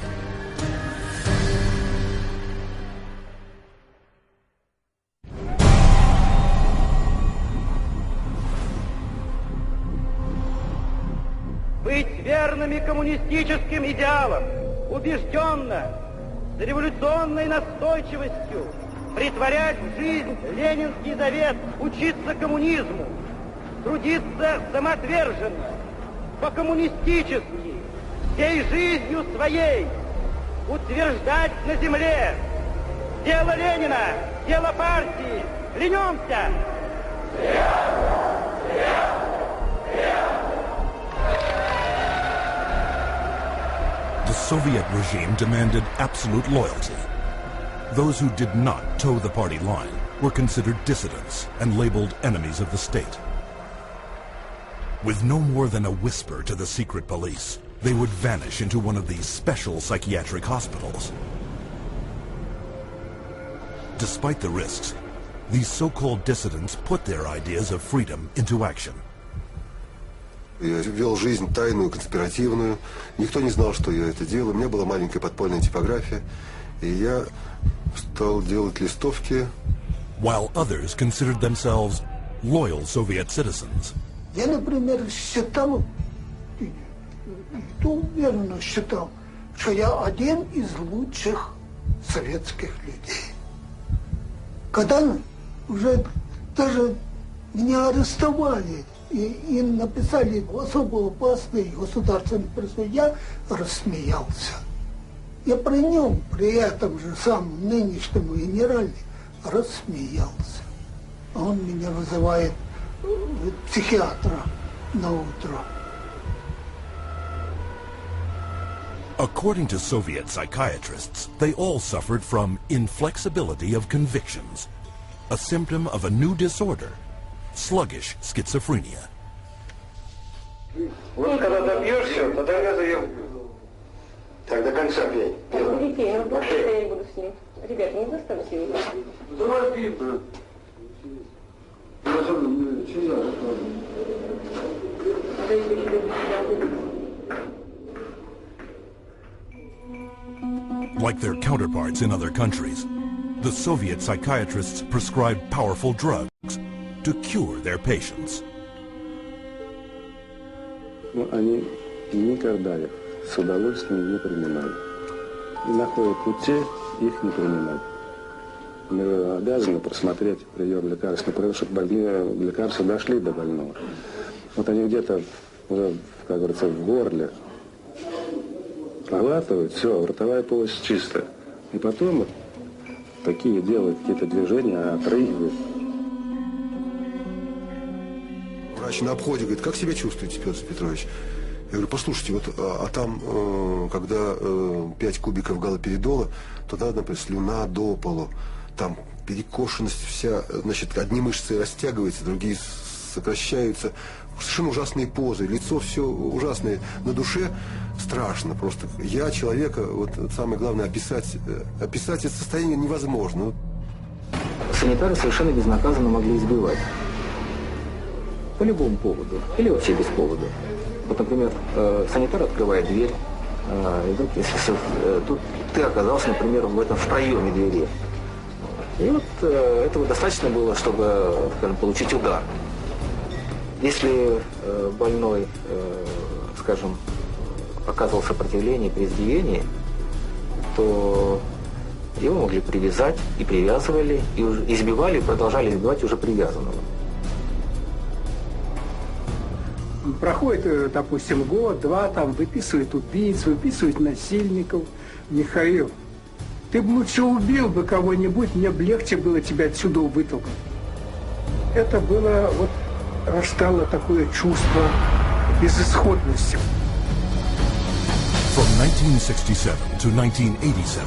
[SPEAKER 3] Быть верными коммунистическим идеалам, убежденно, с революционной настойчивостью, претворять в жизнь ленинский завет, учиться коммунизму, трудиться самоотверженно, по-коммунистически, всей жизнью своей, утверждать на земле дело Ленина, дело партии. Клянемся!
[SPEAKER 10] The Soviet regime demanded absolute loyalty. Those who did not toe the party line were considered dissidents and labeled enemies of the state. With no more than a whisper to the secret police, they would vanish into one of these special psychiatric hospitals. Despite the risks, these so-called dissidents put their ideas of freedom into action.
[SPEAKER 8] Я вел жизнь тайную, конспиративную. Никто не знал, что я это делаю. У меня была маленькая подпольная типография, и я стал делать листовки.
[SPEAKER 10] While others considered themselves loyal Soviet citizens.
[SPEAKER 18] Я, например, считал, и то уверенно считал, что я один из лучших советских людей. Когда уже даже меня арестовали, и им написали особо опасный государственный преступление, я рассмеялся. Я при нем, при этом же самом нынешнем генерале, рассмеялся. Он меня вызывает психиатра на утро.
[SPEAKER 10] According to Soviet psychiatrists, they all suffered from inflexibility of convictions, a symptom of a new disorder, sluggish schizophrenia.
[SPEAKER 3] Вот когда добьешься, тогда я заявлю.
[SPEAKER 8] Так, до конца пей.
[SPEAKER 5] Я буду с ним. Ребят, не заставьте его.
[SPEAKER 10] Like their counterparts in other countries, the Soviet psychiatrists prescribed powerful drugs to cure their patients.
[SPEAKER 9] Они никогда их с удовольствием не принимают. И находят пути их не принимать. Мы обязаны просмотреть прием лекарств, чтобы больные лекарства дошли до больного. Вот они где-то уже, как говорится, в горле проглатывают, все, ротовая полость чистая. И потом вот такие делают какие-то движения, отрыгивают.
[SPEAKER 8] Врач на обходе говорит, как себя чувствуете, Петр Петрович? Я говорю, послушайте, вот, там, когда 5 кубиков галоперидола, то надо, например, слюна до полу. Там перекошенность вся, значит, одни мышцы растягиваются, другие сокращаются. Совершенно ужасные позы, лицо все ужасное, на душе страшно просто. Я человека, вот самое главное, описать это состояние невозможно.
[SPEAKER 12] Санитары совершенно безнаказанно могли избивать. По любому поводу. Или вообще без повода. Вот, например, санитар открывает дверь, и вдруг, если тут ты оказался, например, в проеме двери. И вот этого достаточно было, чтобы, скажем, получить удар. Если больной, скажем, оказывал сопротивление при избиении, то его могли привязать, и привязывали, и избивали, и продолжали избивать уже привязанного.
[SPEAKER 13] Проходит, допустим, год-два, там выписывают убийц, выписывают насильников. Михаил, ты бы лучше убил бы кого-нибудь, мне бы легче было тебя отсюда вытолкнуть. Это было, вот, растало такое чувство безысходности.
[SPEAKER 10] From 1967 to 1987,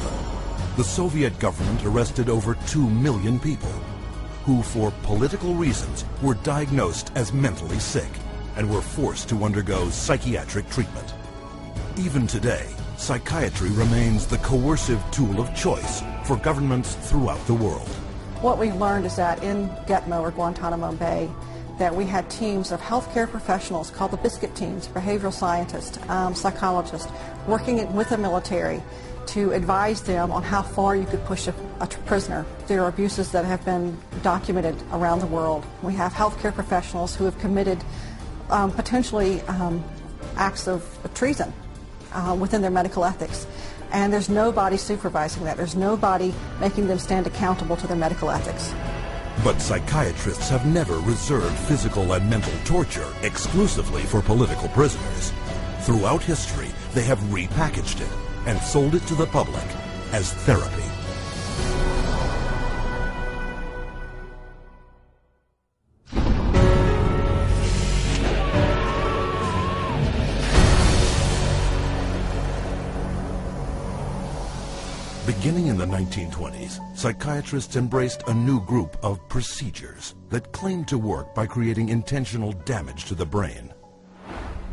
[SPEAKER 10] the Soviet government arrested over 2 million people who, for political reasons, were diagnosed as mentally sick and were forced to undergo psychiatric treatment. Even today, psychiatry remains the coercive tool of choice for governments throughout the world.
[SPEAKER 25] What we learned is that in Gitmo or Guantanamo Bay, that we had teams of healthcare professionals called the biscuit teams, behavioral scientists, psychologists, working with the military to advise them on how far you could push a prisoner. There are abuses that have been documented around the world. We have healthcare professionals who have committed potentially acts of treason within their medical ethics. And there's nobody supervising that. There's nobody making them stand accountable to their medical ethics.
[SPEAKER 10] But psychiatrists have never reserved physical and mental torture exclusively for political prisoners. Throughout history, they have repackaged it and sold it to the public as therapy. Beginning in the 1920s, psychiatrists embraced a new group of procedures that claimed to work by creating intentional damage to the brain.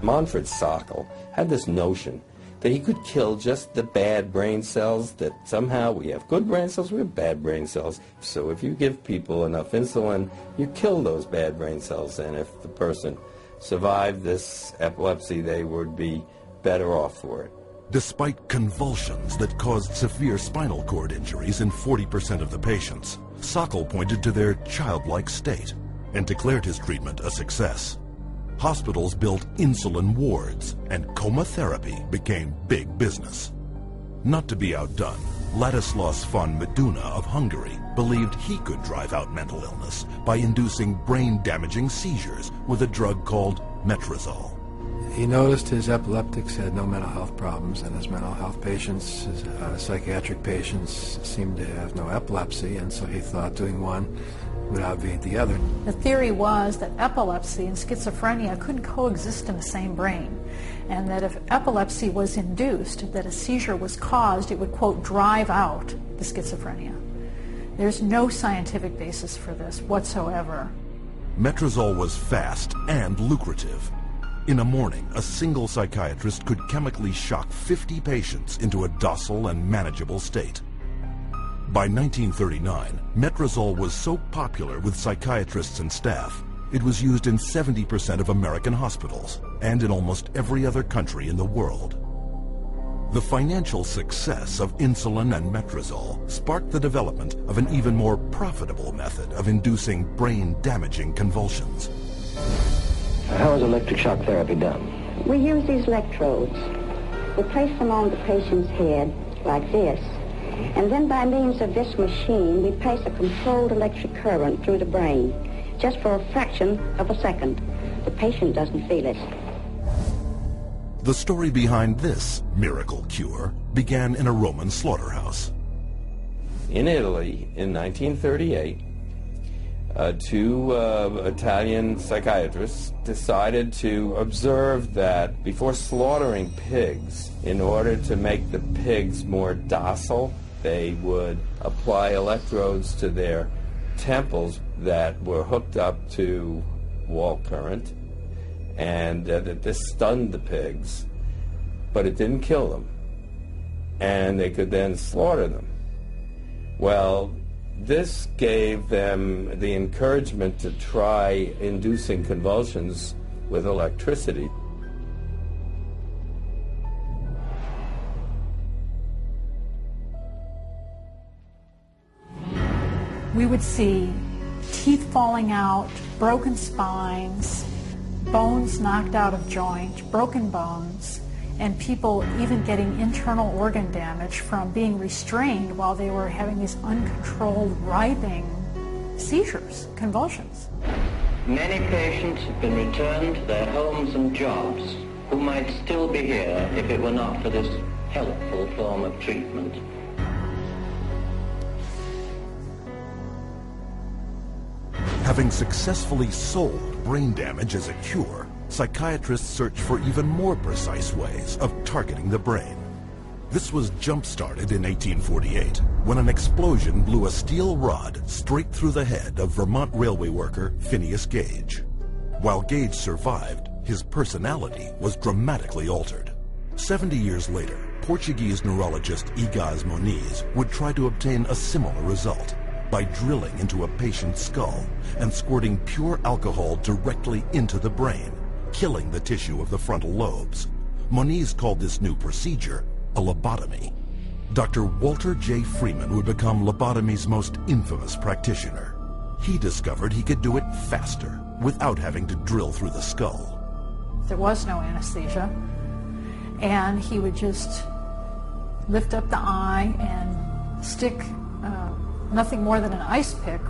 [SPEAKER 26] Manfred Sokal had this notion that he could kill just the bad brain cells, that somehow we have good brain cells, we have bad brain cells. So if you give people enough insulin, you kill those bad brain cells, and if the person survived this epilepsy, they would be better off for it.
[SPEAKER 10] Despite convulsions that caused severe spinal cord injuries in 40% of the patients, Sokal pointed to their childlike state and declared his treatment a success. Hospitals built insulin wards, and coma therapy became big business. Not to be outdone, Ladislaus von Meduna of Hungary believed he could drive out mental illness by inducing brain-damaging seizures with a drug called metrazole.
[SPEAKER 27] He noticed his epileptics had no mental health problems, and his mental health patients, his psychiatric patients, seemed to have no epilepsy, and so he thought doing one would obviate the other.
[SPEAKER 28] The theory was that epilepsy and schizophrenia couldn't coexist in the same brain, and that if epilepsy was induced, that a seizure was caused, it would, quote, drive out the schizophrenia. There's no scientific basis for this whatsoever.
[SPEAKER 10] Metrazole was fast and lucrative. In a morning, a single psychiatrist could chemically shock 50 patients into a docile and manageable state. By 1939, metrazole was so popular with psychiatrists and staff, it was used in 70% of American hospitals and in almost every other country in the world. The financial success of insulin and metrazole sparked the development of an even more profitable method of inducing brain-damaging convulsions.
[SPEAKER 12] How is electric shock therapy done?
[SPEAKER 6] We use these electrodes. We place them on the patient's head like this, and then by means of this machine, we place a controlled electric current through the brain, just for a fraction of a second. The patient doesn't feel it.
[SPEAKER 10] The story behind this miracle cure began in a Roman slaughterhouse.
[SPEAKER 26] In Italy, in 1938, two Italian psychiatrists decided to observe that before slaughtering pigs, in order to make the pigs more docile, they would apply electrodes to their temples that were hooked up to wall current, and that this stunned the pigs, but it didn't kill them, and they could then slaughter them. Well, this gave them the encouragement to try inducing convulsions with electricity.
[SPEAKER 28] We would see teeth falling out, broken spines, bones knocked out of joint, broken bones, and people even getting internal organ damage from being restrained while they were having these uncontrolled writhing seizures, convulsions.
[SPEAKER 14] Many patients have been returned to their homes and jobs who might still be here if it were not for this helpful form of treatment.
[SPEAKER 10] Having successfully sold brain damage as a cure, psychiatrists searched for even more precise ways of targeting the brain. This was jump-started in 1848 when an explosion blew a steel rod straight through the head of Vermont railway worker Phineas Gage. While Gage survived, his personality was dramatically altered. 70 years later, Portuguese neurologist Egas Moniz would try to obtain a similar result by drilling into a patient's skull and squirting pure alcohol directly into the brain, killing the tissue of the frontal lobes. Moniz called this new procedure a lobotomy. Dr. Walter J. Freeman would become lobotomy's most infamous practitioner. He discovered he could do it faster without having to drill through the skull.
[SPEAKER 28] There was no anesthesia, and he would just lift up the eye and stick nothing more than an ice pick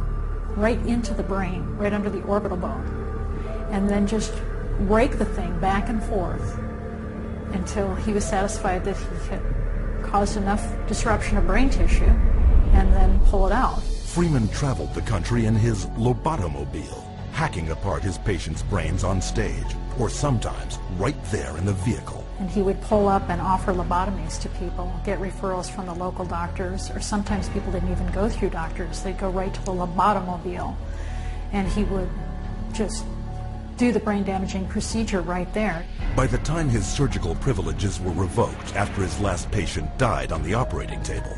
[SPEAKER 28] right into the brain, right under the orbital bone, and then just rake the thing back and forth until he was satisfied that he had caused enough disruption of brain tissue, and then pull it out.
[SPEAKER 10] Freeman traveled the country in his lobotomobile, hacking apart his patients' brains on stage, or sometimes right there in the vehicle.
[SPEAKER 28] And he would pull up and offer lobotomies to people, get referrals from the local doctors, or sometimes people didn't even go through doctors. They'd go right to the lobotomobile, and he would just do the brain-damaging procedure right there.
[SPEAKER 10] By the time his surgical privileges were revoked after his last patient died on the operating table,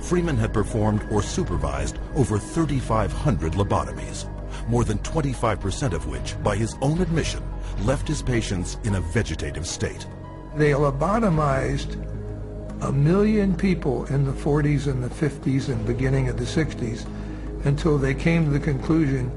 [SPEAKER 10] Freeman had performed or supervised over 3,500 lobotomies, more than 25% of which, by his own admission, left his patients in a vegetative state.
[SPEAKER 18] They lobotomized 1 million people in the 40s and the 50s and beginning of the 60s until they came to the conclusion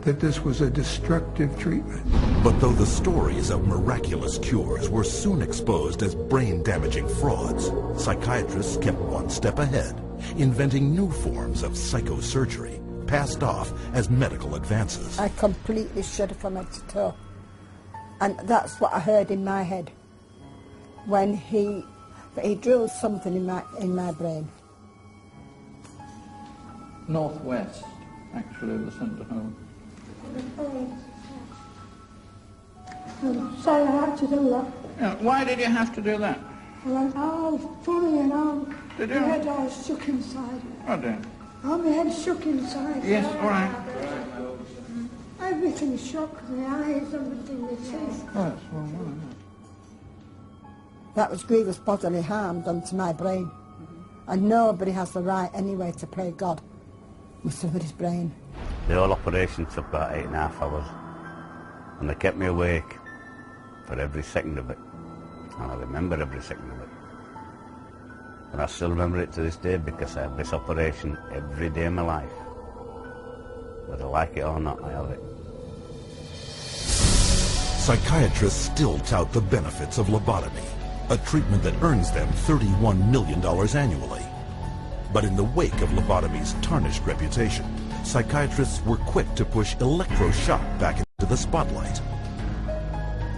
[SPEAKER 18] that this was a destructive treatment.
[SPEAKER 10] But though the stories of miraculous cures were soon exposed as brain-damaging frauds, psychiatrists kept one step ahead, inventing new forms of psychosurgery, passed off as medical advances.
[SPEAKER 15] I completely shudder from head to toe. And that's what I heard in my head when he drilled something in my brain.
[SPEAKER 16] Northwest, actually, was sent to home.
[SPEAKER 15] So I had to do that.
[SPEAKER 16] Yeah, why did you have to do that?
[SPEAKER 15] I went, oh, funny, and
[SPEAKER 16] Did
[SPEAKER 15] my
[SPEAKER 16] you?
[SPEAKER 15] head all shook inside.
[SPEAKER 16] Oh, dear.
[SPEAKER 15] Oh, my head shook inside.
[SPEAKER 16] Yes, all right.
[SPEAKER 15] I've Everything's shut because the eyes, everything, the teeth.
[SPEAKER 16] Yes, well,
[SPEAKER 15] That was grievous bodily harm done to my brain. And nobody has the right anyway to play God with somebody's brain.
[SPEAKER 4] The whole operation took about 8.5 hours. And they kept me awake for every second of it. And I remember every second of it. And I still remember it to this day because I have this operation every day of my life. Whether I like it or not, I have it.
[SPEAKER 10] Psychiatrists still tout the benefits of lobotomy, a treatment that earns them $31 million annually. But in the wake of lobotomy's tarnished reputation, psychiatrists were quick to push electroshock back into the spotlight.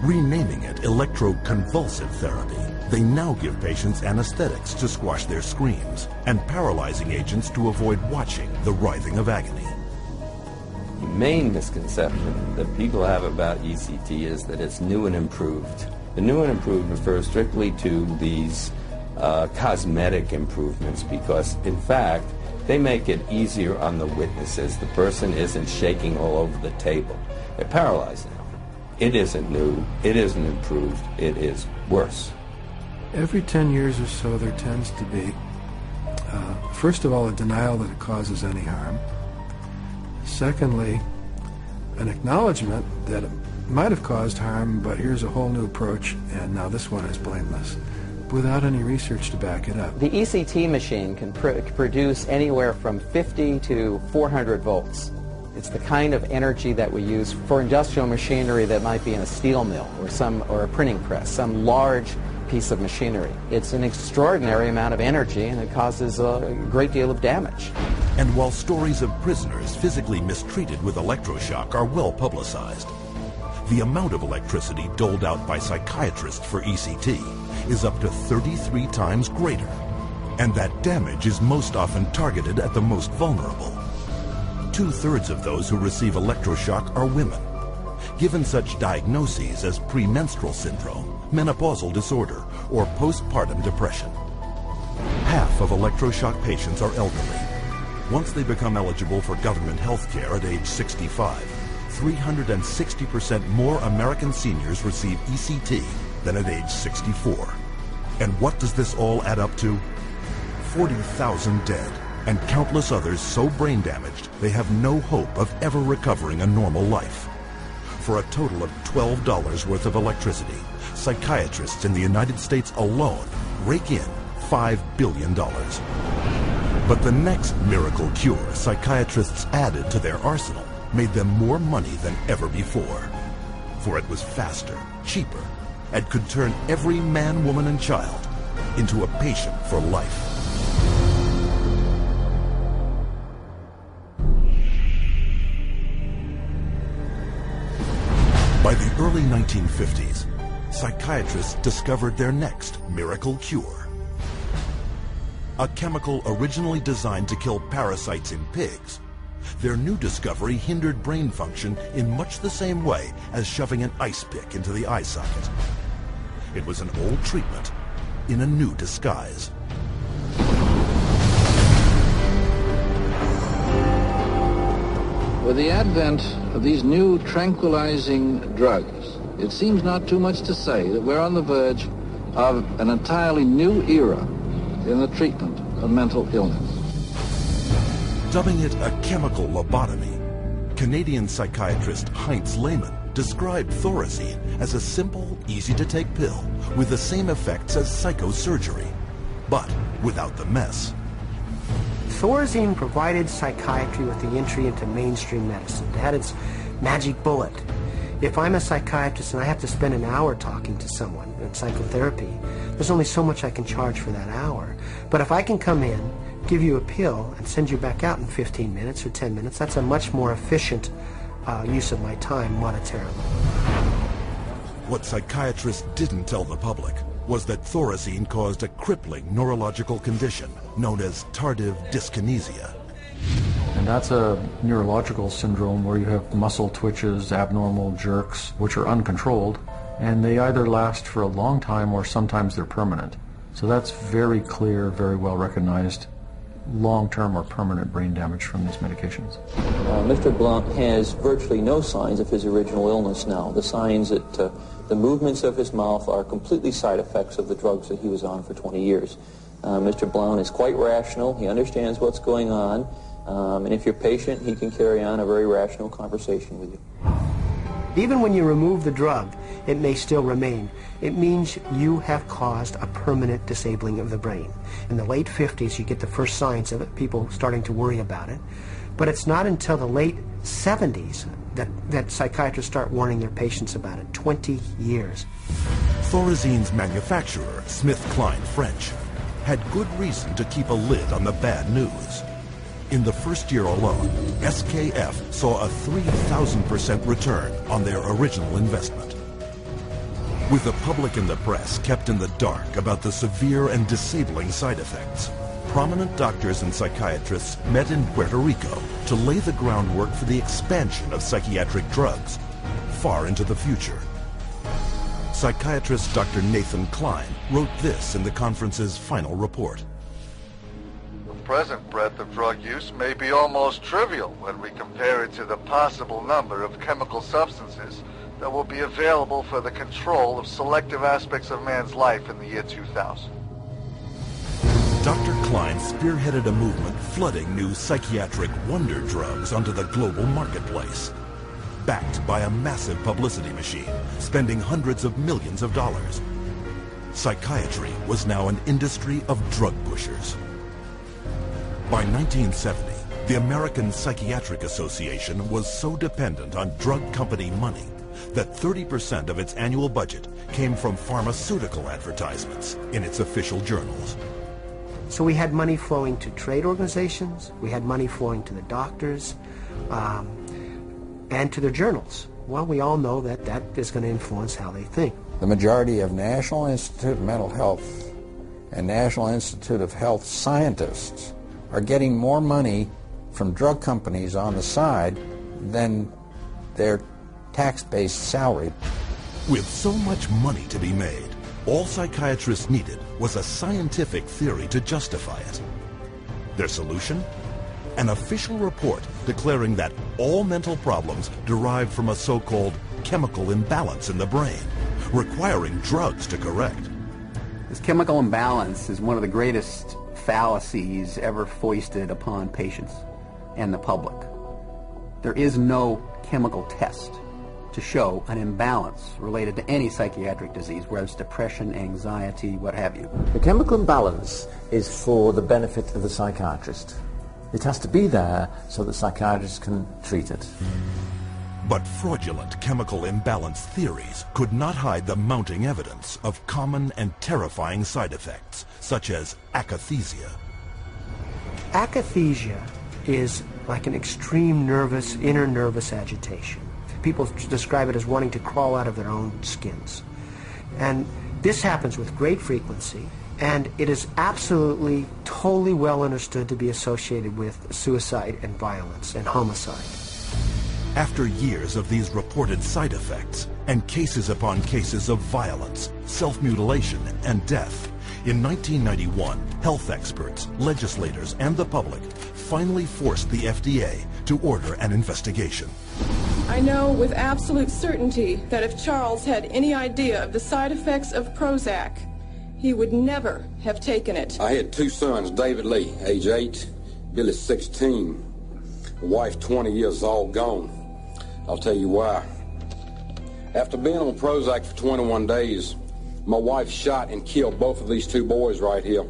[SPEAKER 10] Renaming it electroconvulsive therapy, they now give patients anesthetics to squash their screams and paralyzing agents to avoid watching the writhing of agony.
[SPEAKER 26] The main misconception that people have about ECT is that it's new and improved. The new and improved refers strictly to these cosmetic improvements because, in fact, they make it easier on the witnesses. The person isn't shaking all over the table. They're paralyzed now. It isn't new. It isn't improved. It is worse.
[SPEAKER 27] Every 10 years or so, there tends to be, first of all, a denial that it causes any harm. Secondly, an acknowledgement that it might have caused harm, but here's a whole new approach, and now this one is blameless, without any research to back it up.
[SPEAKER 11] The ECT machine can produce anywhere from 50 to 400 volts. It's the kind of energy that we use for industrial machinery that might be in a steel mill or a printing press, some large piece of machinery. It's an extraordinary amount of energy, and it causes a great deal of damage.
[SPEAKER 10] And while stories of prisoners physically mistreated with electroshock are well publicized, the amount of electricity doled out by psychiatrists for ECT is up to 33 times greater. And that damage is most often targeted at the most vulnerable. 2/3 of those who receive electroshock are women, given such diagnoses as premenstrual syndrome, menopausal disorder, or postpartum depression. Half of electroshock patients are elderly. Once they become eligible for government health care at age 65, 360% more American seniors receive ECT than at age 64. And what does this all add up to? 40,000 dead, and countless others so brain damaged they have no hope of ever recovering a normal life. For a total of $12 worth of electricity, psychiatrists in the United States alone rake in $5 billion. But the next miracle cure psychiatrists added to their arsenal made them more money than ever before. For it was faster, cheaper, and could turn every man, woman, and child into a patient for life. By the early 1950s, psychiatrists discovered their next miracle cure. A chemical originally designed to kill parasites in pigs, their new discovery hindered brain function in much the same way as shoving an ice pick into the eye socket. It was an old treatment in a new disguise.
[SPEAKER 16] With the advent of these new tranquilizing drugs, it seems not too much to say that we're on the verge of an entirely new era in the treatment of mental illness.
[SPEAKER 10] Dubbing it a chemical lobotomy, Canadian psychiatrist Heinz Lehmann described Thorazine as a simple, easy-to-take pill with the same effects as psychosurgery, but without the mess.
[SPEAKER 17] Thorazine provided psychiatry with the entry into mainstream medicine. It had its magic bullet. If I'm a psychiatrist and I have to spend an hour talking to someone in psychotherapy, there's only so much I can charge for that hour. But if I can come in, give you a pill, and send you back out in 15 minutes or 10 minutes, that's a much more efficient use of my time monetarily.
[SPEAKER 10] What psychiatrists didn't tell the public was that Thorazine caused a crippling neurological condition known as tardive dyskinesia.
[SPEAKER 27] And that's a neurological syndrome where you have muscle twitches, abnormal jerks, which are uncontrolled, and they either last for a long time or sometimes they're permanent. So that's very clear, very well recognized.
[SPEAKER 2] long-term or permanent brain damage from these medications?
[SPEAKER 7] Mr. Blount has virtually no signs of his original illness now. The signs that the movements of his mouth are completely side effects of the drugs that he was on for 20 years. Mr. Blount is quite rational. He understands what's going on. And if you're patient, he can carry on a very rational conversation with you.
[SPEAKER 17] Even when you remove the drug, it may still remain. It means you have caused a permanent disabling of the brain. In the late 50s, you get the first signs of it, people starting to worry about it. But it's not until the late 70s that psychiatrists start warning their patients about it. 20 years.
[SPEAKER 10] Thorazine's manufacturer, SmithKline French, had good reason to keep a lid on the bad news. In the first year alone, SKF saw a 3,000% return on their original investment. With the public and the press kept in the dark about the severe and disabling side effects, prominent doctors and psychiatrists met in Puerto Rico to lay the groundwork for the expansion of psychiatric drugs far into the future. Psychiatrist Dr. Nathan Klein wrote this in the conference's final report.
[SPEAKER 19] The present breadth of drug use may be almost trivial when we compare it to the possible number of chemical substances that will be available for the control of selective aspects of man's life in the year 2000.
[SPEAKER 10] Dr. Klein spearheaded a movement flooding new psychiatric wonder drugs onto the global marketplace, backed by a massive publicity machine, spending hundreds of millions of dollars. Psychiatry was now an industry of drug pushers. By 1970, the American Psychiatric Association was so dependent on drug company money that 30% of its annual budget came from pharmaceutical advertisements in its official journals.
[SPEAKER 17] So we had money flowing to trade organizations, we had money flowing to the doctors, and to their journals. Well, we all know that that is going to influence how they think.
[SPEAKER 16] The majority of National Institute of Mental Health and National Institute of Health scientists are getting more money from drug companies on the side than their tax-based salary.
[SPEAKER 10] With so much money to be made, all psychiatrists needed was a scientific theory to justify it. Their solution? An official report declaring that all mental problems derive from a so-called chemical imbalance in the brain, requiring drugs to correct.
[SPEAKER 20] This chemical imbalance is one of the greatest fallacies ever foisted upon patients and the public. There is no chemical test to show an imbalance related to any psychiatric disease, whether it's depression, anxiety, what have you.
[SPEAKER 21] The chemical imbalance is for the benefit of the psychiatrist. It has to be there so that psychiatrists can treat it.
[SPEAKER 10] But fraudulent chemical imbalance theories could not hide the mounting evidence of common and terrifying side effects, such as akathisia.
[SPEAKER 17] Akathisia is like an extreme inner nervous agitation. People describe it as wanting to crawl out of their own skins. And this happens with great frequency, and it is absolutely, totally well understood to be associated with suicide and violence and homicide.
[SPEAKER 10] After years of these reported side effects and cases upon cases of violence, self-mutilation, and death, in 1991, health experts, legislators, and the public finally forced the FDA to order an investigation.
[SPEAKER 22] I know with absolute certainty that if Charles had any idea of the side effects of Prozac, he would never have taken it.
[SPEAKER 23] I had two sons, David Lee, age 8, Billy 16, a wife 20 years old, gone. I'll tell you why. After being on Prozac for 21 days, my wife shot and killed both of these two boys right here.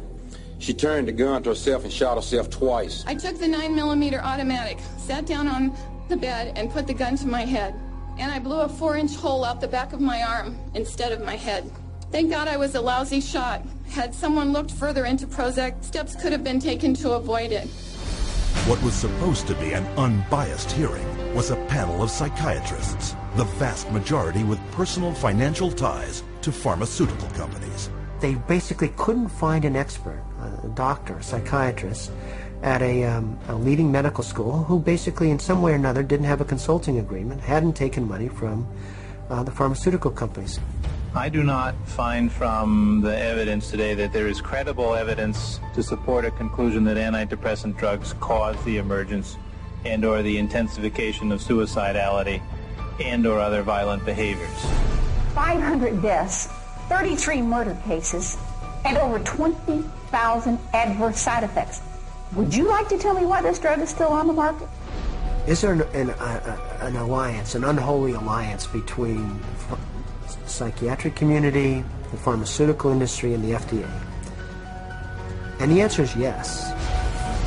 [SPEAKER 23] She turned the gun to herself and shot herself twice.
[SPEAKER 22] I took the 9mm automatic, sat down on the bed, and put the gun to my head. And I blew a 4-inch hole out the back of my arm instead of my head. Thank God I was a lousy shot. Had someone looked further into Prozac, steps could have been taken to avoid it.
[SPEAKER 10] What was supposed to be an unbiased hearing was a panel of psychiatrists, the vast majority with personal financial ties to pharmaceutical companies.
[SPEAKER 17] They basically couldn't find an expert, a doctor, a psychiatrist, at a leading medical school who basically in some way or another didn't have a consulting agreement, hadn't taken money from the pharmaceutical companies.
[SPEAKER 1] I do not find from the evidence today that there is credible evidence to support a conclusion that antidepressant drugs cause the emergence and or the intensification of suicidality and or other violent behaviors.
[SPEAKER 3] 500 deaths, 33 murder cases, and over 20,000 adverse side effects. Would you like to tell me why this drug is still on the market?
[SPEAKER 17] Is there an alliance, an unholy alliance between the psychiatric community, the pharmaceutical industry, and the FDA? And the answer is yes.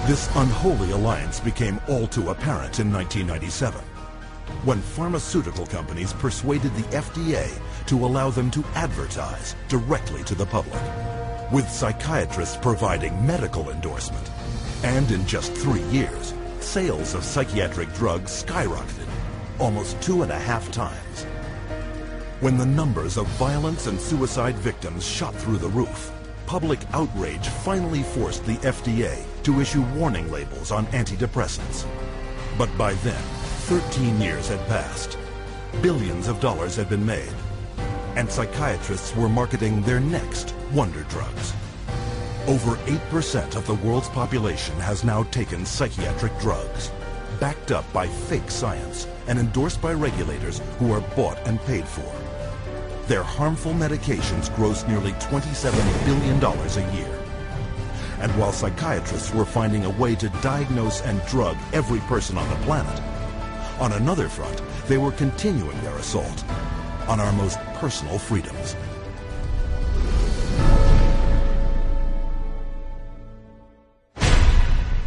[SPEAKER 10] This unholy alliance became all too apparent in 1997, when pharmaceutical companies persuaded the FDA to allow them to advertise directly to the public, with psychiatrists providing medical endorsement. And in just 3 years, sales of psychiatric drugs skyrocketed, almost 2.5 times. When the numbers of violence and suicide victims shot through the roof, public outrage finally forced the FDA to issue warning labels on antidepressants. But by then, 13 years had passed, billions of dollars had been made, and psychiatrists were marketing their next wonder drugs. Over 8% of the world's population has now taken psychiatric drugs, backed up by fake science and endorsed by regulators who are bought and paid for. Their harmful medications gross nearly $27 billion a year. And while psychiatrists were finding a way to diagnose and drug every person on the planet, on another front, they were continuing their assault on our most personal freedoms.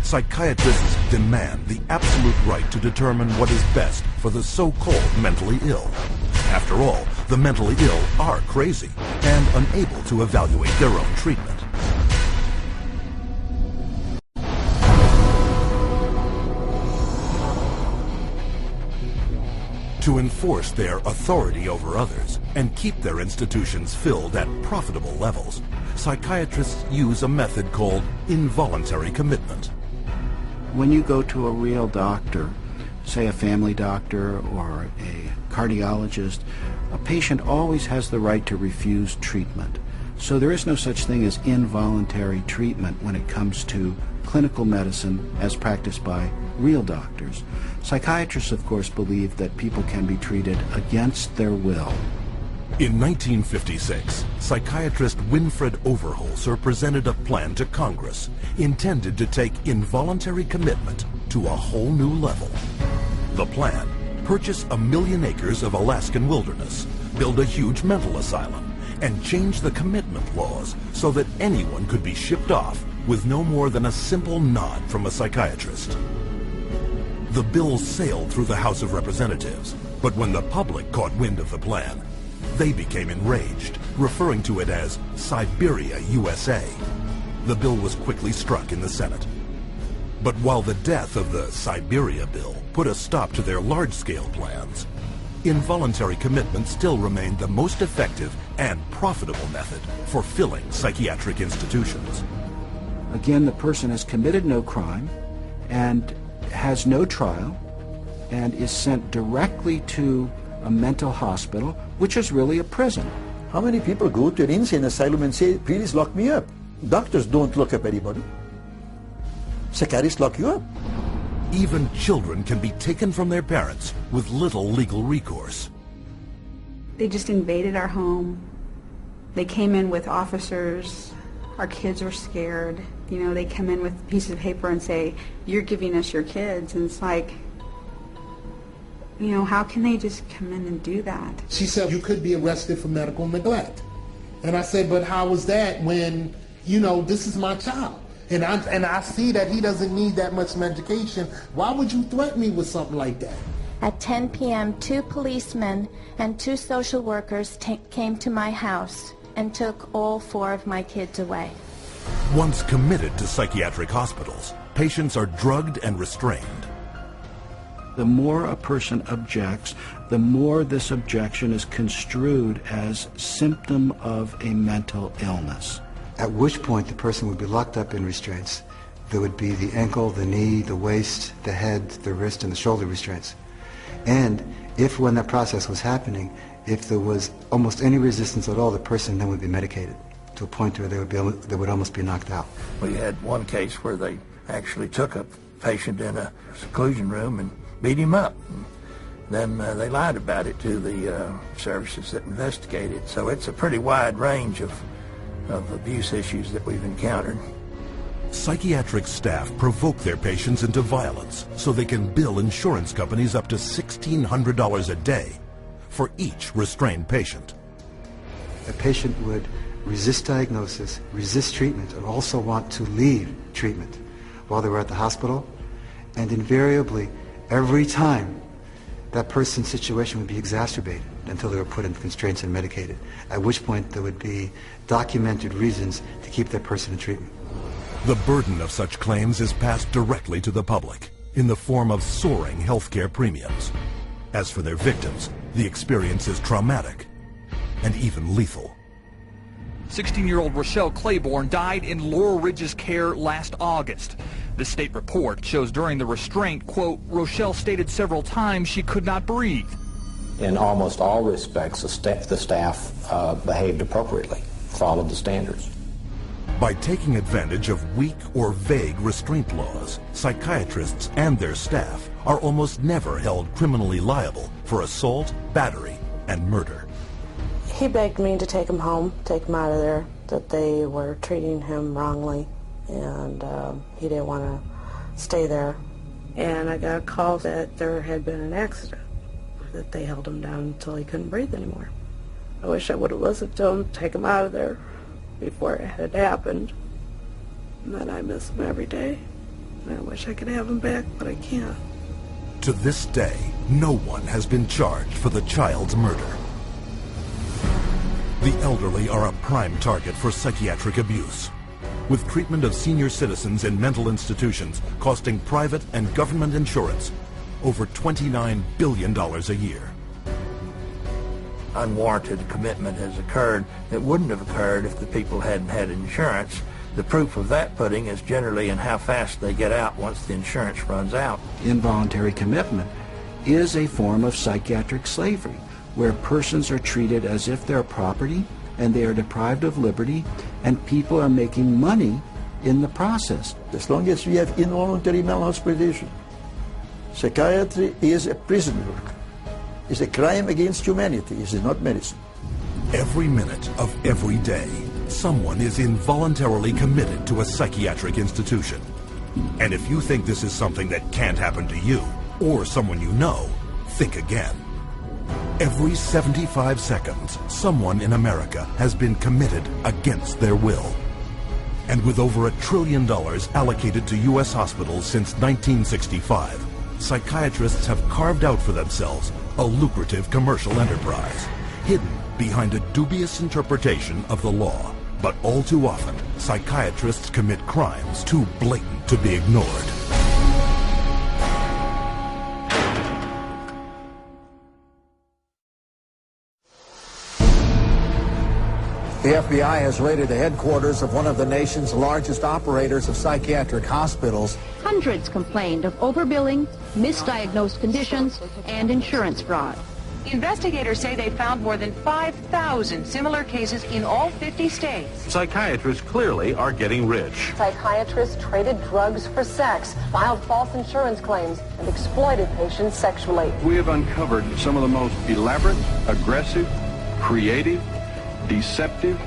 [SPEAKER 10] Psychiatrists demand the absolute right to determine what is best for the so-called mentally ill. After all, the mentally ill are crazy and unable to evaluate their own treatment. To enforce their authority over others and keep their institutions filled at profitable levels, psychiatrists use a method called involuntary commitment.
[SPEAKER 5] When you go to a real doctor, say a family doctor or a cardiologist, a patient always has the right to refuse treatment. So there is no such thing as involuntary treatment when it comes to clinical medicine as practiced by real doctors. Psychiatrists, of course, believe that people can be treated against their will.
[SPEAKER 10] In 1956, psychiatrist Winfred Overholser presented a plan to Congress intended to take involuntary commitment to a whole new level. The plan: purchase 1 million acres of Alaskan wilderness, build a huge mental asylum, and change the commitment laws so that anyone could be shipped off with no more than a simple nod from a psychiatrist. The bill sailed through the House of Representatives, but when the public caught wind of the plan, they became enraged, referring to it as Siberia, USA. The bill was quickly struck in the Senate. But while the death of the Siberia bill put a stop to their large-scale plans, involuntary commitment still remained the most effective and profitable method for filling psychiatric institutions.
[SPEAKER 5] Again, the person has committed no crime and has no trial and is sent directly to a mental hospital, which is really a prison.
[SPEAKER 8] How many people go to an insane asylum and say, please lock me up? Doctors don't lock up anybody. Psychiatrists lock you up.
[SPEAKER 10] Even children can be taken from their parents with little legal recourse.
[SPEAKER 9] They just invaded our home. They came in with officers. Our kids were scared. You know, they come in with pieces of paper and say, you're giving us your kids. And it's like, you know, how can they just come in and do that?
[SPEAKER 13] She said, you could be arrested for medical neglect. And I said, but how is that when, you know, this is my child? And I see that he doesn't need that much medication. Why would you threaten me with something like that?
[SPEAKER 24] At 10 p.m., 2 policemen and 2 social workers came to my house and took all 4 of my kids away.
[SPEAKER 10] Once committed to psychiatric hospitals, patients are drugged and restrained.
[SPEAKER 5] The more a person objects, the more this objection is construed as symptom of a mental illness.
[SPEAKER 25] At which point the person would be locked up in restraints. There would be the ankle, the knee, the waist, the head, the wrist, and the shoulder restraints. And If when that process was happening, if there was almost any resistance at all, the person then would be medicated to a point where they would almost be knocked out.
[SPEAKER 4] We had one case where they actually took a patient in a seclusion room and beat him up. Then they lied about it to the services that investigated. So it's a pretty wide range of abuse issues that we've encountered.
[SPEAKER 10] Psychiatric staff provoke their patients into violence so they can bill insurance companies up to $1,600 a day for each restrained patient.
[SPEAKER 25] A patient would resist diagnosis, resist treatment, and also want to leave treatment while they were at the hospital. And invariably, every time, that person's situation would be exacerbated until they were put in constraints and medicated, at which point there would be documented reasons to keep that person in treatment.
[SPEAKER 10] The burden of such claims is passed directly to the public in the form of soaring healthcare premiums. As for their victims, the experience is traumatic and even lethal.
[SPEAKER 6] 16-year-old Rochelle Claiborne died in Laurel Ridge's care last August. The state report shows during the restraint, quote, Rochelle stated several times she could not breathe.
[SPEAKER 12] In almost all respects, the staff behaved appropriately, followed the standards.
[SPEAKER 10] By taking advantage of weak or vague restraint laws, psychiatrists and their staff are almost never held criminally liable for assault, battery, and murder.
[SPEAKER 14] He begged me to take him home, take him out of there, that they were treating him wrongly, and he didn't want to stay there. And I got a call that there had been an accident, that they held him down until he couldn't breathe anymore. I wish I would have listened to him, take him out of there before it had happened. And then I miss him every day. And I wish I could have him back, but I can't.
[SPEAKER 10] To this day, no one has been charged for the child's murder. The elderly are a prime target for psychiatric abuse, with treatment of senior citizens in mental institutions costing private and government insurance over $29 billion a year.
[SPEAKER 4] Unwarranted commitment has occurred that wouldn't have occurred if the people hadn't had insurance. The proof of that pudding is generally in how fast they get out once the insurance runs out.
[SPEAKER 5] Involuntary commitment is a form of psychiatric slavery, where persons are treated as if they're property and they are deprived of liberty, and people are making money in the process.
[SPEAKER 8] As long as we have involuntary malhospitalization, psychiatry is a prison work. It's a crime against humanity. It is not medicine.
[SPEAKER 10] Every minute of every day, someone is involuntarily committed to a psychiatric institution. And if you think this is something that can't happen to you or someone you know, think again. Every 75 seconds, someone in America has been committed against their will. And with over $1 trillion allocated to U.S. hospitals since 1965, psychiatrists have carved out for themselves a lucrative commercial enterprise, hidden behind a dubious interpretation of the law. But all too often, psychiatrists commit crimes too blatant to be ignored.
[SPEAKER 15] The FBI has raided the headquarters of one of the nation's largest operators of psychiatric hospitals.
[SPEAKER 18] Hundreds complained of overbilling, misdiagnosed conditions, and insurance fraud.
[SPEAKER 26] Investigators say they found more than 5,000 similar cases in all 50 states.
[SPEAKER 28] Psychiatrists clearly are getting rich.
[SPEAKER 29] Psychiatrists traded drugs for sex, filed false insurance claims, and exploited patients sexually.
[SPEAKER 28] We have uncovered some of the most elaborate, aggressive, creative, deceptive,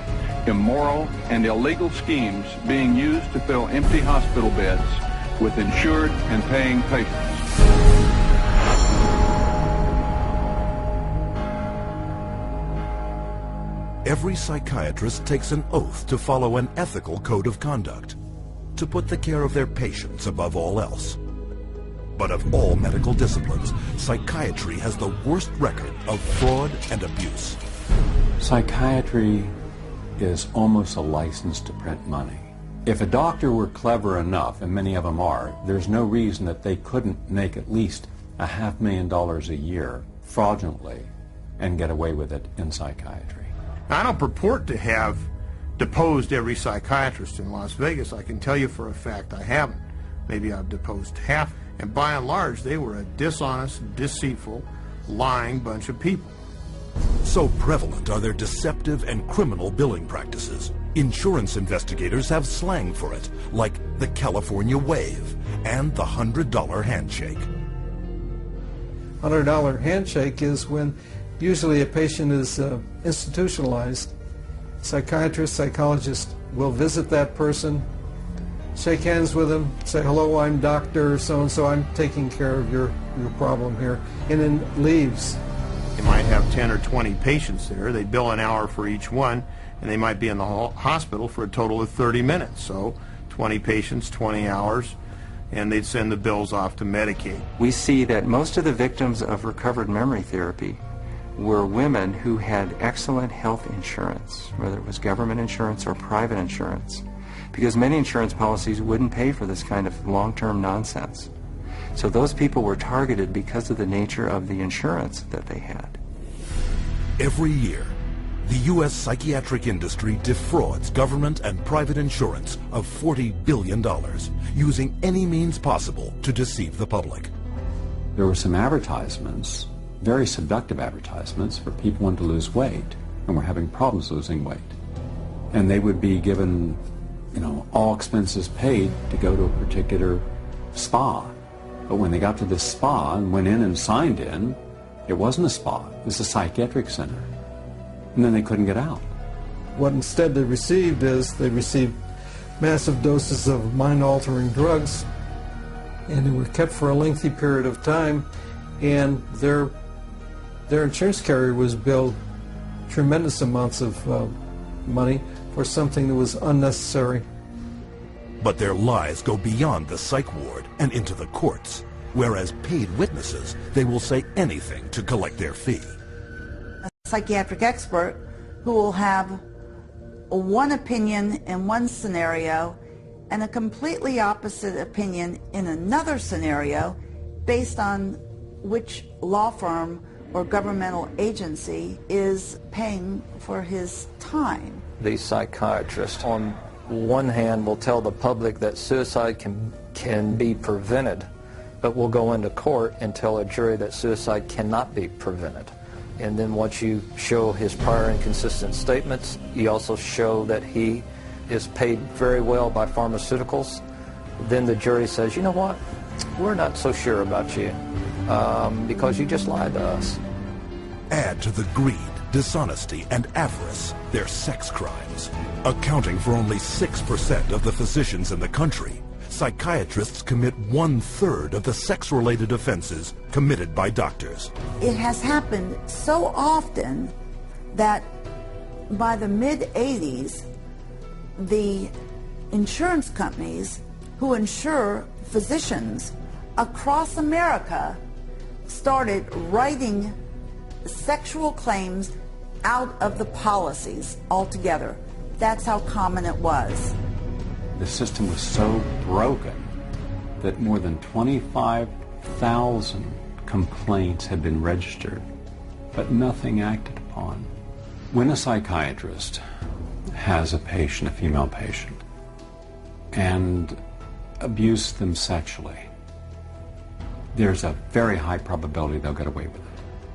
[SPEAKER 28] immoral, and illegal schemes being used to fill empty hospital beds with insured and paying patients.
[SPEAKER 10] Every psychiatrist takes an oath to follow an ethical code of conduct, to put the care of their patients above all else. But of all medical disciplines, psychiatry has the worst record of fraud and abuse.
[SPEAKER 30] Psychiatry is almost a license to print money. If a doctor were clever enough, and many of them are, there's no reason that they couldn't make at least $500,000 a year fraudulently and get away with it in psychiatry.
[SPEAKER 31] I don't purport to have deposed every psychiatrist in Las Vegas. I can tell you for a fact I haven't. Maybe I've deposed half. And by and large, they were a dishonest, deceitful, lying bunch of people.
[SPEAKER 10] So prevalent are their deceptive and criminal billing practices. Insurance investigators have slang for it, like the California wave and the $100 handshake.
[SPEAKER 1] $100 handshake is when usually a patient is institutionalized. Psychiatrist, psychologist will visit that person, shake hands with them, say, hello, I'm Dr. So-and-so, I'm taking care of your problem here, and then leaves.
[SPEAKER 31] They might have 10 or 20 patients there. They bill an hour for each one, and they might be in the hospital for a total of 30 minutes. So 20 patients, 20 hours, and they'd send the bills off to Medicaid.
[SPEAKER 2] We see that most of the victims of recovered memory therapy were women who had excellent health insurance, whether it was government insurance or private insurance, because many insurance policies wouldn't pay for this kind of long-term nonsense. So those people were targeted because of the nature of the insurance that they had.
[SPEAKER 10] Every year, the U.S. psychiatric industry defrauds government and private insurance of $40 billion, using any means possible to deceive the public.
[SPEAKER 30] There were some advertisements, very seductive advertisements, for people wanting to lose weight and were having problems losing weight. And they would be given, all expenses paid to go to a particular spa. But when they got to this spa and went in and signed in, it wasn't a spa, it was a psychiatric center. And then they couldn't get out.
[SPEAKER 1] What instead they received massive doses of mind-altering drugs, and they were kept for a lengthy period of time, and their insurance carrier was billed tremendous amounts of money for something that was unnecessary.
[SPEAKER 10] But their lies go beyond the psych ward and into the courts, whereas paid witnesses, they will say anything to collect their fee.
[SPEAKER 7] A psychiatric expert who will have one opinion in one scenario and a completely opposite opinion in another scenario based on which law firm or governmental agency is paying for his time.
[SPEAKER 11] The psychiatrist, on one hand, will tell the public that suicide can be prevented, but will go into court and tell a jury that suicide cannot be prevented. And then once you show his prior inconsistent statements, you also show that he is paid very well by pharmaceuticals, then the jury says, you know what, we're not so sure about you because you just lied to us.
[SPEAKER 10] Add to the greed, dishonesty, and avarice their sex crimes. Accounting for only 6% of the physicians in the country, psychiatrists commit 1/3 of the sex-related offenses committed by doctors.
[SPEAKER 7] It has happened so often that by the mid-'80s, the insurance companies who insure physicians across America started writing sexual claims out of the policies altogether. That's how common it was.
[SPEAKER 30] The system was so broken that more than 25,000 complaints had been registered, but nothing acted upon. When a psychiatrist has a patient, a female patient, and abuse them sexually, there's a very high probability they'll get away with it.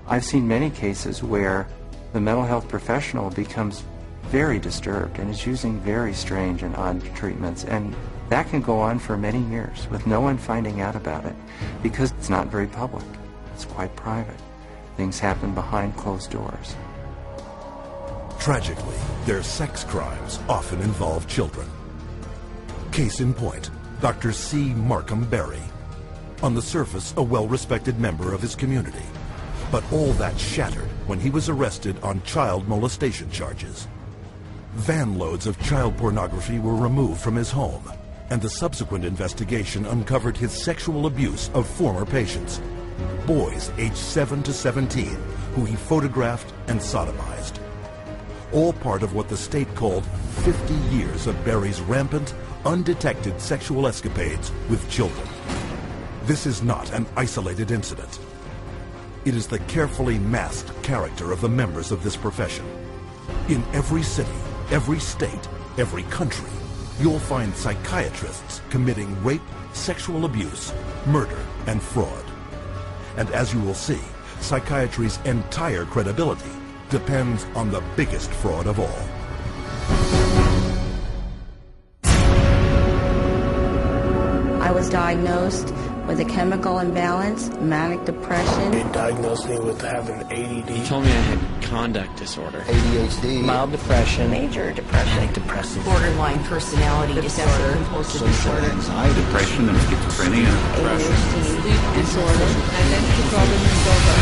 [SPEAKER 2] I've seen many cases where the mental health professional becomes very disturbed and is using very strange and odd treatments, and that can go on for many years with no one finding out about it because it's not very public. It's quite private. Things happen behind closed doors.
[SPEAKER 10] Tragically, their sex crimes often involve children. Case in point, Dr. C. Markham Berry. On the surface, a well-respected member of his community. But all that shattered when he was arrested on child molestation charges. Van loads of child pornography were removed from his home, and the subsequent investigation uncovered his sexual abuse of former patients, boys aged 7 to 17, who he photographed and sodomized. All part of what the state called 50 years of Berry's rampant, undetected sexual escapades with children. This is not an isolated incident. It is the carefully masked character of the members of this profession. In every city, every state, every country, you'll find psychiatrists committing rape, sexual abuse, murder, and fraud. And as you will see, Psychiatry's entire credibility depends on the biggest fraud of all.
[SPEAKER 3] I was diagnosed with a chemical imbalance, manic depression.
[SPEAKER 9] They diagnosed me with having ADD.
[SPEAKER 13] He told me I had conduct disorder,
[SPEAKER 9] ADHD,
[SPEAKER 13] mild depression,
[SPEAKER 3] major depression,
[SPEAKER 9] manic depressive,
[SPEAKER 3] borderline personality disorder, compulsive disorder,
[SPEAKER 16] anxiety, depression, and schizophrenia,
[SPEAKER 3] ADHD, sleep disorder,
[SPEAKER 17] identity problem disorder.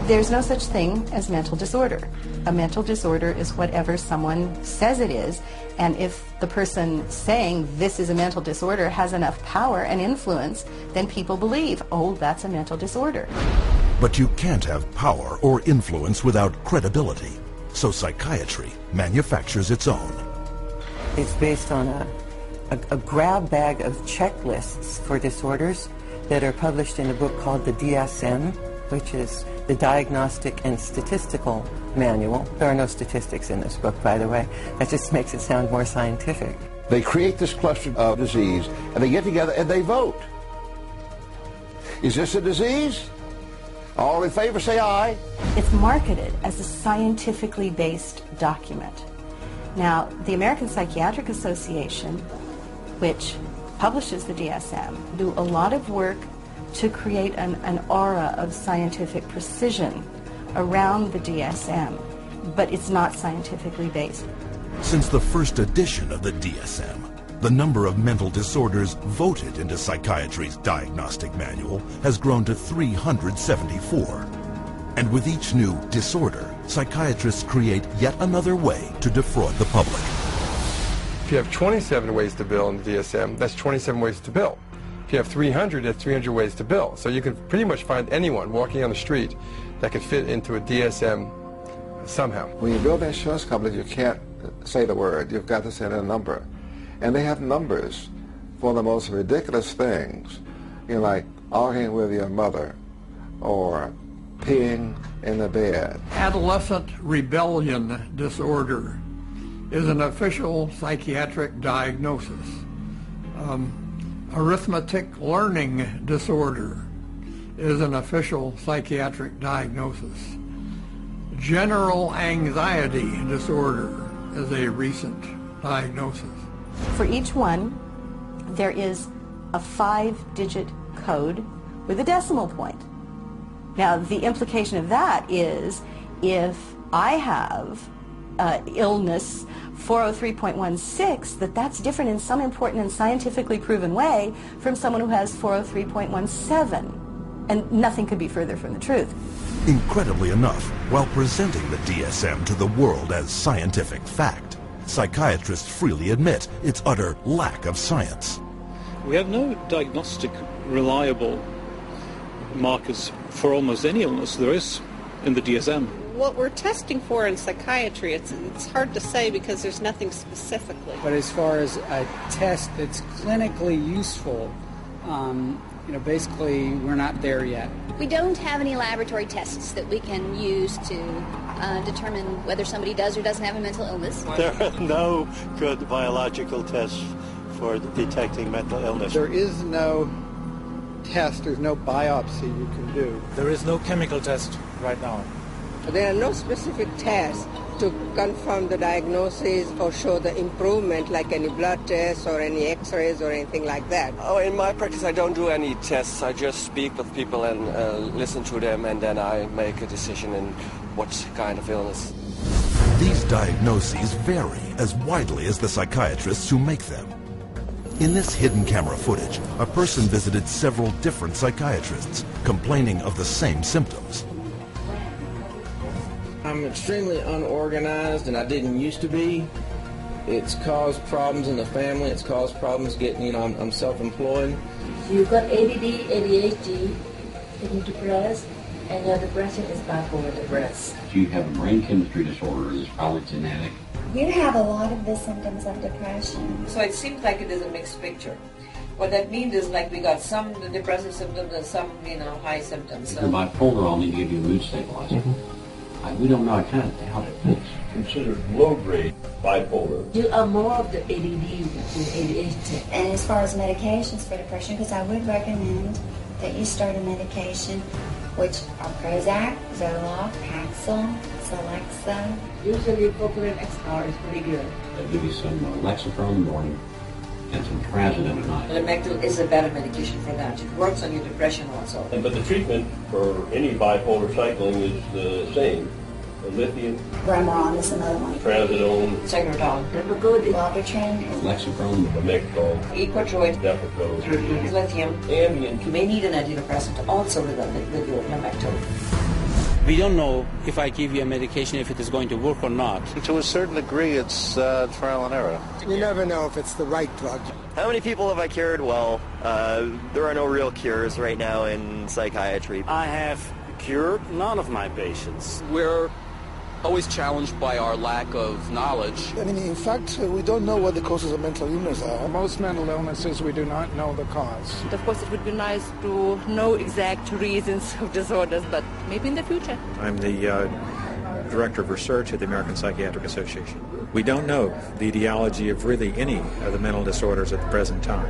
[SPEAKER 19] There's no such thing as mental disorder. A mental disorder is whatever someone says it is, and if the person saying this is a mental disorder has enough power and influence, then people believe, oh, that's a mental disorder.
[SPEAKER 10] But you can't have power or influence without credibility. So psychiatry manufactures its own.
[SPEAKER 20] It's based on a grab bag of checklists for disorders that are published in a book called the DSM, which is the Diagnostic and Statistical Manual. There are no statistics in this book, by the way. That just makes it sound more scientific.
[SPEAKER 21] They create this cluster of disease, and they get together and they vote. Is this a disease? All in favor, say aye.
[SPEAKER 19] It's marketed as a scientifically based document. Now, the American Psychiatric Association, which publishes the DSM, do a lot of work to create an aura of scientific precision around the DSM, but it's not scientifically based.
[SPEAKER 10] Since the first edition of the DSM, the number of mental disorders voted into psychiatry's diagnostic manual has grown to 374. And with each new disorder, psychiatrists create yet another way to defraud the public.
[SPEAKER 22] If you have 27 ways to bill in the DSM, that's 27 ways to bill. If you have 300, that's 300 ways to bill. So you can pretty much find anyone walking on the street that could fit into a DSM somehow.
[SPEAKER 23] When you build insurance companies, you can't say the word. You've got to say a number. And they have numbers for the most ridiculous things, you know, like arguing with your mother or peeing in the bed.
[SPEAKER 31] Adolescent rebellion disorder is an official psychiatric diagnosis. Arithmetic learning disorder is an official psychiatric diagnosis. General anxiety disorder is a recent diagnosis.
[SPEAKER 19] For each one, there is a 5-digit code with a decimal point. Now, the implication of that is if I have illness 403.16, that's different in some important and scientifically proven way from someone who has 403.17. And nothing could be further from the truth.
[SPEAKER 10] Incredibly enough, while presenting the DSM to the world as scientific fact, psychiatrists freely admit its utter lack of science.
[SPEAKER 27] We have no diagnostic reliable markers for almost any illness there is in the DSM.
[SPEAKER 32] What we're testing for in psychiatry, it's hard to say because there's nothing specifically.
[SPEAKER 33] But as far as a test that's clinically useful, basically we're not there yet.
[SPEAKER 34] We don't have any laboratory tests that we can use to determine whether somebody does or doesn't have a mental illness.
[SPEAKER 35] There are no good biological tests for detecting mental illness.
[SPEAKER 33] There is no test, there's no biopsy you can do.
[SPEAKER 36] There is no chemical test right now.
[SPEAKER 37] There are no specific tests to confirm the diagnosis or show the improvement, like any blood tests or any x-rays or anything like that.
[SPEAKER 38] Oh, in my practice, I don't do any tests. I just speak with people and listen to them, and then I make a decision in what kind of illness.
[SPEAKER 10] These diagnoses vary as widely as the psychiatrists who make them. In this hidden camera footage, a person visited several different psychiatrists, complaining of the same symptoms.
[SPEAKER 39] I'm extremely unorganized, and I didn't used to be. It's caused problems in the family. It's caused problems getting, I'm self-employed.
[SPEAKER 40] You've got ADD, ADHD, you're depressed, and your depression is bipolar depressed.
[SPEAKER 41] If you have a brain chemistry disorder, it's probably genetic.
[SPEAKER 42] You have a lot of the symptoms of depression.
[SPEAKER 43] So it seems like it is a mixed picture. What that means is like we got some depressive symptoms and some, high symptoms.
[SPEAKER 41] If you're bipolar, I'll need to give you a mood stabilizer. We don't know how that fits.
[SPEAKER 1] Considered low-grade bipolar.
[SPEAKER 40] You are more of the ADD than ADHD.
[SPEAKER 42] And as far as medications for depression, because I would recommend that you start a medication, which are Prozac, Zoloft, Paxil, Celexa.
[SPEAKER 40] Usually Propylene XR is pretty good.
[SPEAKER 41] They'll give you some Lexapro in the morning and some Trazodone at night.
[SPEAKER 43] Lamictal is a better medication for that. It works on your depression also.
[SPEAKER 1] But the treatment for any bipolar cycling is the same. The lithium,
[SPEAKER 42] Remeron is another one.
[SPEAKER 1] Trazodone,
[SPEAKER 43] Segrodol,
[SPEAKER 42] Wellbutrin,
[SPEAKER 41] Lexapro,
[SPEAKER 1] Lamictal,
[SPEAKER 43] Equatroid,
[SPEAKER 1] Depakote,
[SPEAKER 43] lithium,
[SPEAKER 1] Ambien.
[SPEAKER 43] You may need an antidepressant also with your Lamictal.
[SPEAKER 2] We don't know if I give you a medication if it is going to work or not.
[SPEAKER 3] To a certain degree, it's trial and error.
[SPEAKER 33] You never know if it's the right drug.
[SPEAKER 4] How many people have I cured? Well, there are no real cures right now in psychiatry.
[SPEAKER 2] I have cured none of my patients.
[SPEAKER 5] We're always challenged by our lack of knowledge.
[SPEAKER 33] I mean, in fact, we don't know what the causes of mental illness are. Most mental illnesses, we do not know the cause.
[SPEAKER 6] Of course, it would be nice to know exact reasons of disorders, but maybe in the future.
[SPEAKER 7] I'm the Director of Research at the American Psychiatric Association. We don't know the etiology of really any of the mental disorders at the present time.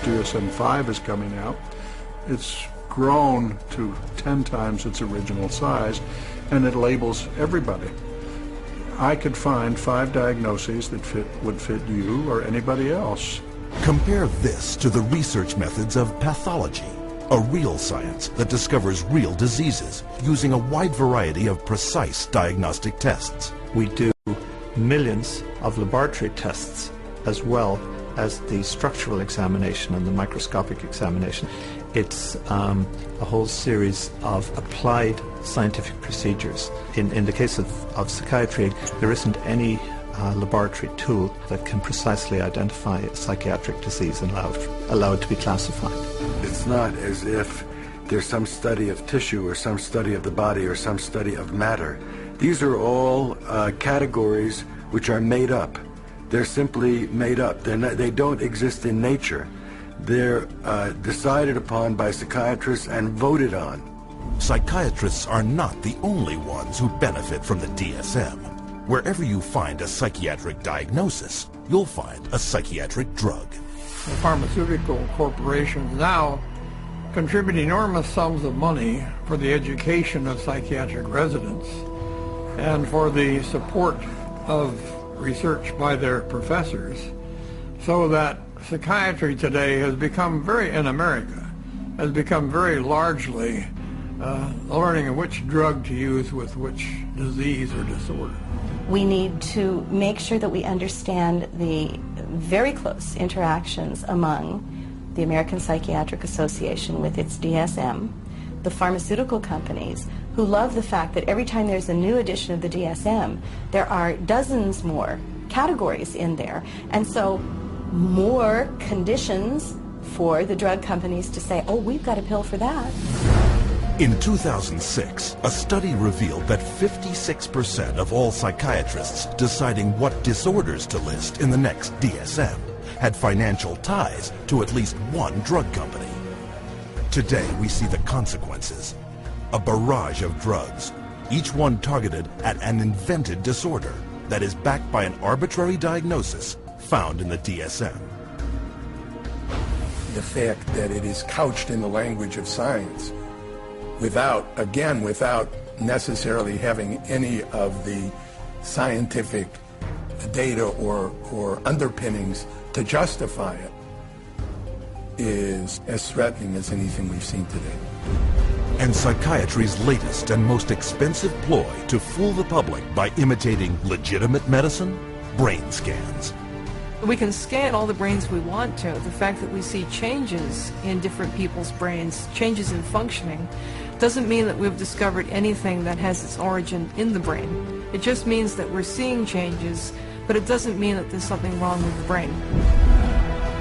[SPEAKER 31] DSM-5 is coming out. It's grown to 10 times its original size, and it labels everybody. I could find 5 diagnoses that would fit you or anybody else.
[SPEAKER 10] Compare this to the research methods of pathology, a real science that discovers real diseases using a wide variety of precise diagnostic tests.
[SPEAKER 8] We do millions of laboratory tests as well as the structural examination and the microscopic examination. It's a whole series of applied scientific procedures. In the case of psychiatry, there isn't any laboratory tool that can precisely identify a psychiatric disease and allow it to be classified.
[SPEAKER 9] It's not as if there's some study of tissue or some study of the body or some study of matter. These are all categories which are made up. They're simply made up. They don't exist in nature. They're decided upon by psychiatrists and voted on.
[SPEAKER 10] Psychiatrists are not the only ones who benefit from the DSM. Wherever you find a psychiatric diagnosis, you'll find a psychiatric drug.
[SPEAKER 33] The pharmaceutical corporations now contribute enormous sums of money for the education of psychiatric residents and for the support of research by their professors, so that psychiatry today has become in America, has become very largely learning of which drug to use with which disease or disorder.
[SPEAKER 19] We need to make sure that we understand the very close interactions among the American Psychiatric Association with its DSM, the pharmaceutical companies, who love the fact that every time there's a new edition of the DSM, there are dozens more categories in there, and so more conditions for the drug companies to say, oh, we've got a pill for that.
[SPEAKER 10] In 2006, a study revealed that 56% of all psychiatrists deciding what disorders to list in the next DSM had financial ties to at least one drug company. Today, we see the consequences. A barrage of drugs, each one targeted at an invented disorder that is backed by an arbitrary diagnosis found in the DSM.
[SPEAKER 31] The fact that it is couched in the language of science without necessarily having any of the scientific data or underpinnings to justify it is as threatening as anything we've seen today.
[SPEAKER 10] And psychiatry's latest and most expensive ploy to fool the public by imitating legitimate medicine? Brain scans.
[SPEAKER 11] We can scan all the brains we want to. The fact that we see changes in different people's brains, changes in functioning, doesn't mean that we've discovered anything that has its origin in the brain. It just means that we're seeing changes, but it doesn't mean that there's something wrong with the brain.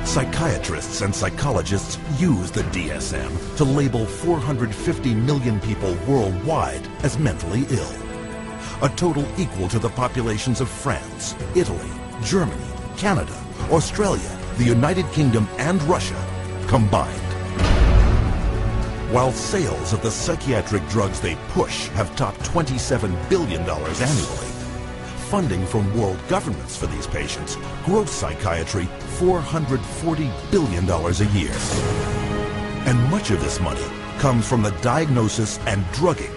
[SPEAKER 10] Psychiatrists and psychologists use the DSM to label 450 million people worldwide as mentally ill, a total equal to the populations of France, Italy, Germany, Canada, Australia, the United Kingdom, and Russia combined. While sales of the psychiatric drugs they push have topped $27 billion annually, funding from world governments for these patients grows psychiatry $440 billion a year. And much of this money comes from the diagnosis and drugging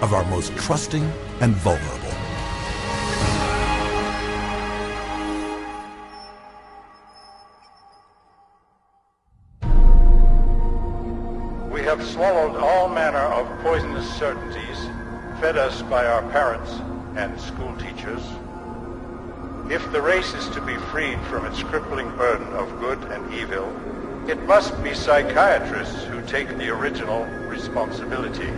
[SPEAKER 10] of our most trusting and vulnerable.
[SPEAKER 31] We have swallowed all manner of poisonous certainties fed us by our parents and school teachers. If the race is to be freed from its crippling burden of good and evil, it must be psychiatrists who take the original responsibility.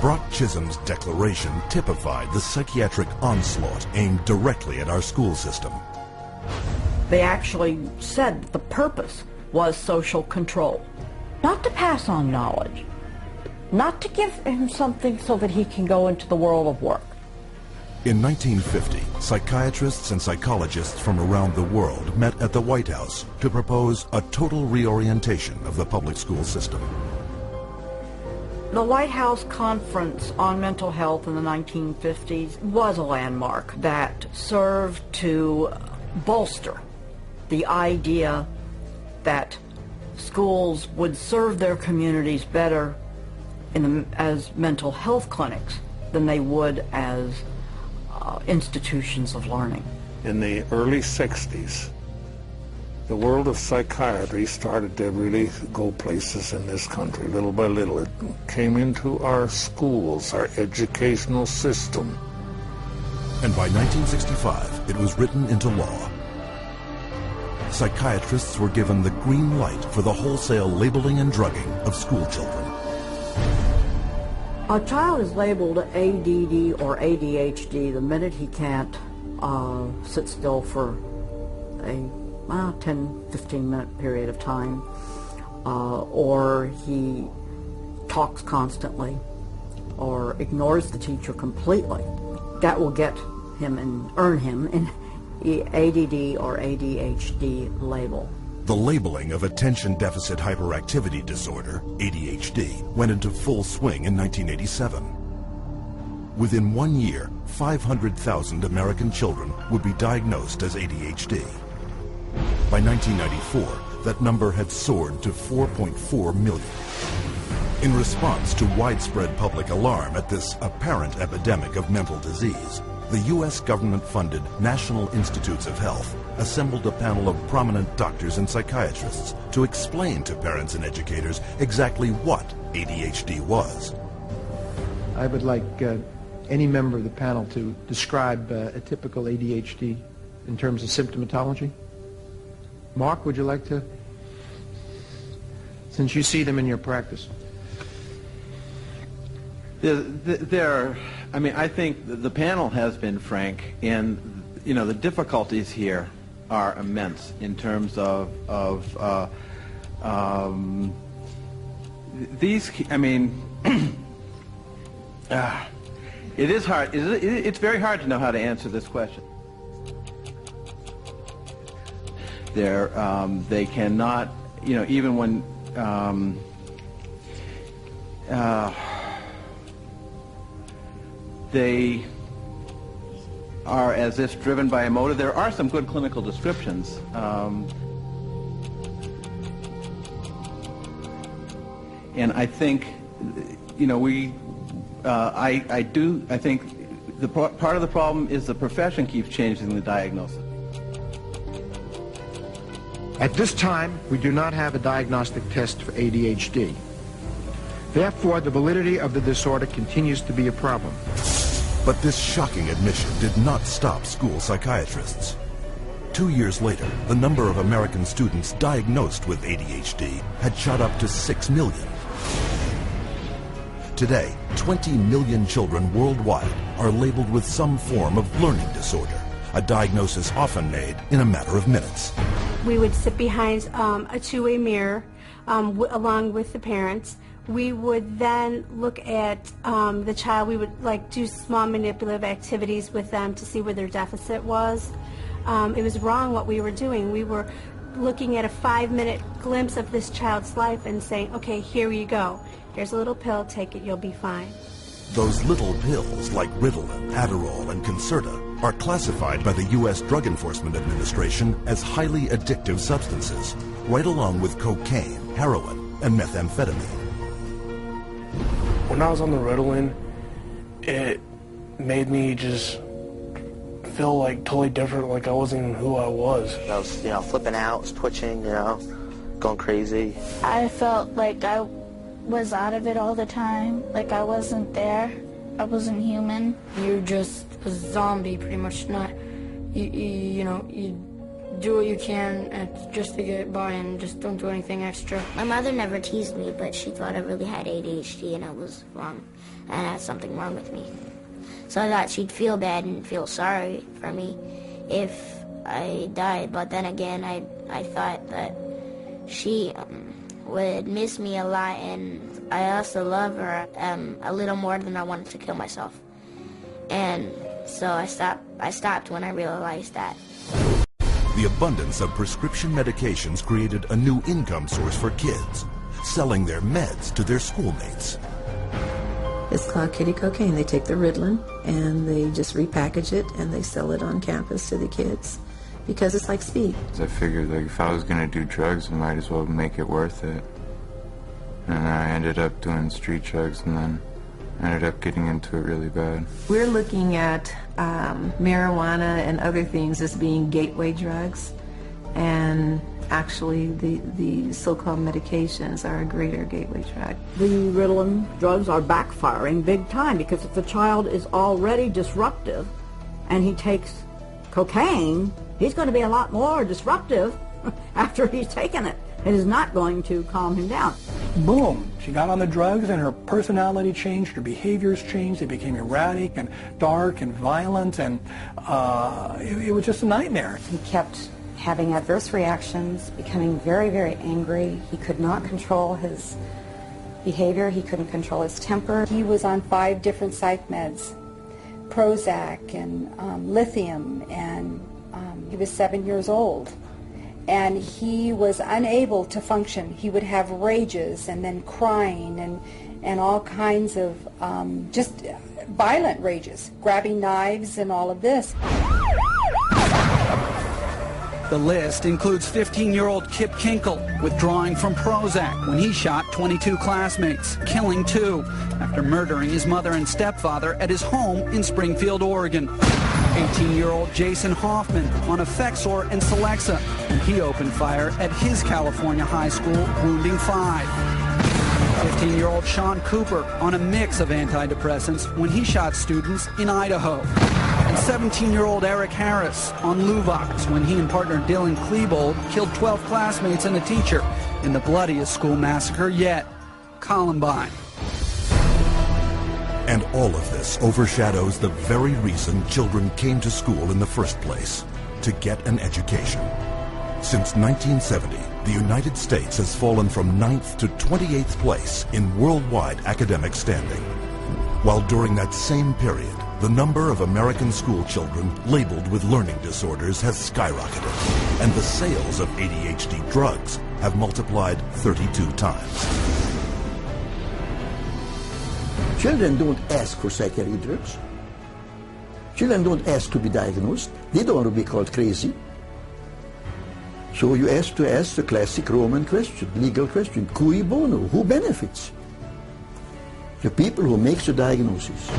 [SPEAKER 10] Brock Chisholm's declaration typified the psychiatric onslaught aimed directly at our school system.
[SPEAKER 12] They actually said the purpose was social control. Not to pass on knowledge, not to give him something so that he can go into the world of work.
[SPEAKER 10] In 1950, psychiatrists and psychologists from around the world met at the White House to propose a total reorientation of the public school system.
[SPEAKER 12] The White House Conference on Mental Health in the 1950s was a landmark that served to bolster the idea that schools would serve their communities better as mental health clinics than they would as institutions of learning.
[SPEAKER 31] In the early 60s, the world of psychiatry started to really go places in this country. Little by little, it came into our schools, our educational system.
[SPEAKER 10] And by 1965, it was written into law. Psychiatrists were given the green light for the wholesale labeling and drugging of school children.
[SPEAKER 12] A child is labeled ADD or ADHD the minute he can't sit still for a 10-15 minute period of time, or he talks constantly or ignores the teacher completely. That will get him and earn him an ADD or ADHD label.
[SPEAKER 10] The labeling of attention deficit hyperactivity disorder, ADHD, went into full swing in 1987. Within 1 year, 500,000 American children would be diagnosed as ADHD. By 1994, that number had soared to 4.4 million. In response to widespread public alarm at this apparent epidemic of mental disease, the U.S. government-funded National Institutes of Health assembled a panel of prominent doctors and psychiatrists to explain to parents and educators exactly what ADHD was.
[SPEAKER 13] I would like any member of the panel to describe a typical ADHD in terms of symptomatology. Mark, would you like to? Since you see them in your practice.
[SPEAKER 14] I think the panel has been frank, and the difficulties here are immense in terms of these. It is hard. It's very hard to know how to answer this question. They cannot, even when they are as if driven by a motive. There are some good clinical descriptions. And I think, I think part of the problem is the profession keeps changing the diagnosis.
[SPEAKER 13] At this time, we do not have a diagnostic test for ADHD. Therefore, the validity of the disorder continues to be a problem.
[SPEAKER 10] But this shocking admission did not stop school psychiatrists. 2 years later, the number of American students diagnosed with ADHD had shot up to 6 million. Today, 20 million children worldwide are labeled with some form of learning disorder, a diagnosis often made in a matter of minutes.
[SPEAKER 15] We would sit behind a two-way mirror along with the parents. We would then look at the child. We would do small manipulative activities with them to see where their deficit was. It was wrong what we were doing. We were looking at a 5-minute glimpse of this child's life and saying, okay, here you go. Here's a little pill, take it, you'll be fine.
[SPEAKER 10] Those little pills like Ritalin, Adderall, and Concerta are classified by the U.S. Drug Enforcement Administration as highly addictive substances, right along with cocaine, heroin, and methamphetamine.
[SPEAKER 16] When I was on the Ritalin, it made me just feel like totally different, like I wasn't even who I was.
[SPEAKER 17] I was, flipping out, was twitching, going crazy.
[SPEAKER 18] I felt like I was out of it all the time, like I wasn't there, I wasn't human.
[SPEAKER 20] You're just a zombie, pretty much. You do what you can just to get by and just don't do anything extra.
[SPEAKER 42] My mother never teased me, but she thought I really had ADHD and I was wrong, and I had something wrong with me. So I thought she'd feel bad and feel sorry for me if I died. But then again, I thought that she would miss me a lot, and I also love her a little more than I wanted to kill myself. And so I stopped when I realized that.
[SPEAKER 10] The abundance of prescription medications created a new income source for kids, selling their meds to their schoolmates.
[SPEAKER 21] It's called kitty cocaine. They take the Ritalin and they just repackage it and they sell it on campus to the kids because it's like speed.
[SPEAKER 22] I figured if I was going to do drugs, I might as well make it worth it. And I ended up doing street drugs, and then I ended up getting into it really bad.
[SPEAKER 21] We're looking at marijuana and other things as being gateway drugs, and actually the so-called medications are a greater gateway drug.
[SPEAKER 12] The Ritalin drugs are backfiring big time because if the child is already disruptive and he takes cocaine, he's going to be a lot more disruptive after he's taken it. It is not going to calm him down.
[SPEAKER 33] Boom! She got on the drugs and her personality changed, her behaviors changed, they became erratic and dark and violent, and it was just a nightmare.
[SPEAKER 23] He kept having adverse reactions, becoming very, very angry. He could not control his behavior, he couldn't control his temper.
[SPEAKER 24] He was on 5 different psych meds, Prozac and lithium, and he was 7 years old. And he was unable to function. He would have rages and then crying and all kinds of just violent rages, grabbing knives and all of this.
[SPEAKER 25] The list includes 15-year-old Kip Kinkle withdrawing from Prozac when he shot 22 classmates, killing 2 after murdering his mother and stepfather at his home in Springfield, Oregon. 18-year-old Jason Hoffman on Effexor and Celexa when he opened fire at his California high school, wounding 5. 15-year-old Sean Cooper on a mix of antidepressants when he shot students in Idaho. And 17-year-old Eric Harris on Luvox when he and partner Dylan Klebold killed 12 classmates and a teacher in the bloodiest school massacre yet, Columbine.
[SPEAKER 10] And all of this overshadows the very reason children came to school in the first place, to get an education. Since 1970, the United States has fallen from 9th to 28th place in worldwide academic standing. While during that same period, the number of American school children labeled with learning disorders has skyrocketed, and the sales of ADHD drugs have multiplied 32 times.
[SPEAKER 26] Children don't ask for psychiatric drugs. Children don't ask to be diagnosed. They don't want to be called crazy. So you ask the classic Roman question, legal question, cui bono, who benefits? The people who make the diagnosis.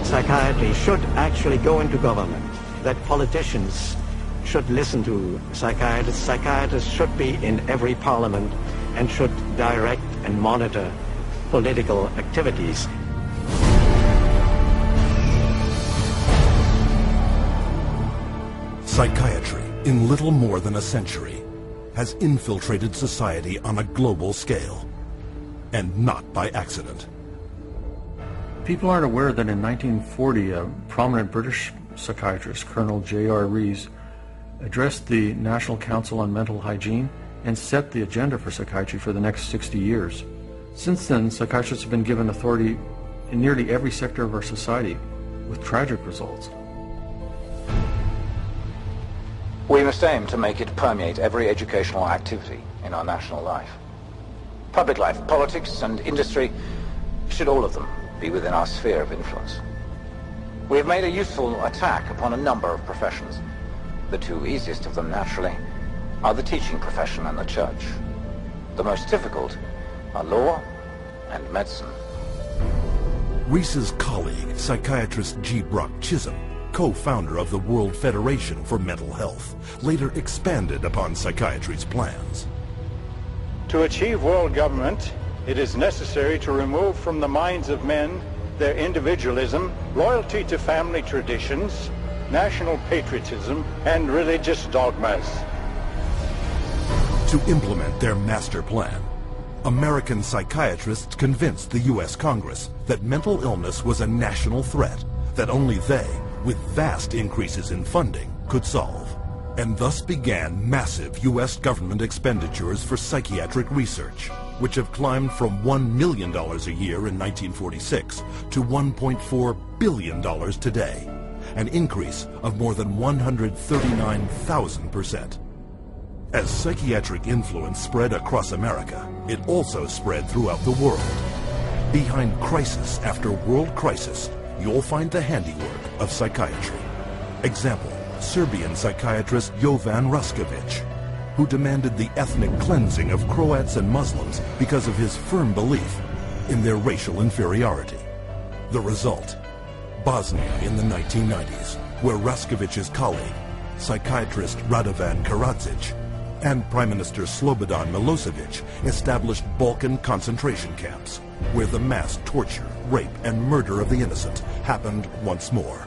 [SPEAKER 27] Psychiatry should actually go into government, that politicians should listen to psychiatrists. Psychiatrists should be in every parliament and should direct and monitor political activities.
[SPEAKER 10] Psychiatry, in little more than a century, has infiltrated society on a global scale. and not by accident.
[SPEAKER 1] People aren't aware that in 1940, a prominent British psychiatrist, Colonel J.R. Rees, addressed the National Council on Mental Hygiene and set the agenda for psychiatry for the next 60 years. Since then, psychiatrists have been given authority in nearly every sector of our society, with tragic results.
[SPEAKER 2] We must aim to make it permeate every educational activity in our national life. Public life, politics and industry, should all of them be within our sphere of influence. We have made a useful attack upon a number of professions. The two easiest of them, naturally, are the teaching profession and the church. The most difficult are law and medicine.
[SPEAKER 10] Rees's colleague, psychiatrist G. Brock Chisholm, co-founder of the World Federation for Mental Health, later expanded upon psychiatry's plans.
[SPEAKER 3] To achieve world government, it is necessary to remove from the minds of men their individualism, loyalty to family traditions, national patriotism, and religious dogmas.
[SPEAKER 10] To implement their master plan, American psychiatrists convinced the U.S. Congress that mental illness was a national threat that only they, with vast increases in funding, could solve. And thus began massive U.S. government expenditures for psychiatric research, which have climbed from $1 million a year in 1946 to $1.4 billion today, an increase of more than 139,000%. As psychiatric influence spread across America, it also spread throughout the world. Behind crisis after world crisis, you'll find the handiwork of psychiatry. Example, Serbian psychiatrist Jovan Raskovic, who demanded the ethnic cleansing of Croats and Muslims because of his firm belief in their racial inferiority. The result, Bosnia in the 1990s, where Raskovic's colleague, psychiatrist Radovan Karadzic, and Prime Minister Slobodan Milosevic established Balkan concentration camps, where the mass torture, rape, and murder of the innocent happened once more.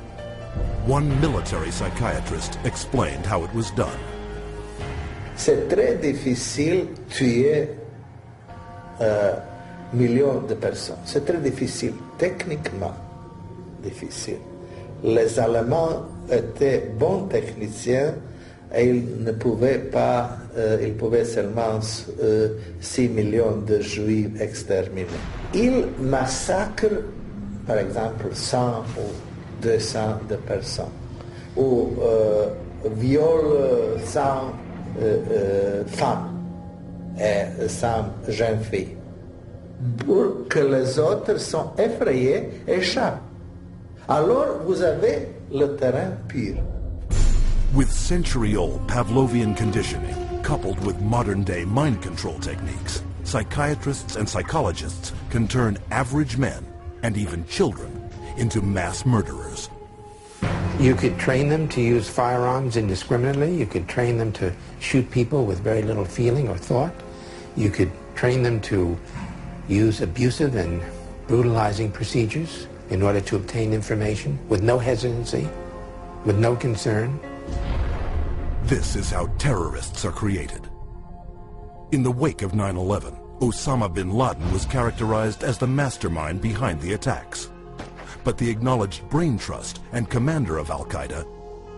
[SPEAKER 10] One military psychiatrist explained how it was done.
[SPEAKER 4] C'est très difficile tuer millions de personnes. C'est très difficile, techniquement difficile. Les Allemands étaient bons techniciens et ils ne pouvaient pas, ils pouvaient seulement 6 millions de Juifs exterminés. Ils massacrent, par exemple, 100 ou 200 de personnes, ou violent 100 femmes et 100 jeunes filles, pour que les autres sont effrayés et échappent. Alors vous avez le terrain pur.
[SPEAKER 10] With century-old Pavlovian conditioning, coupled with modern-day mind control techniques, psychiatrists and psychologists can turn average men, and even children, into mass murderers.
[SPEAKER 5] You could train them to use firearms indiscriminately. You could train them to shoot people with very little feeling or thought. You could train them to use abusive and brutalizing procedures in order to obtain information with no hesitancy, with no concern.
[SPEAKER 10] This is how terrorists are created. In the wake of 9/11, Osama bin Laden was characterized as the mastermind behind the attacks. But the acknowledged brain trust and commander of Al-Qaeda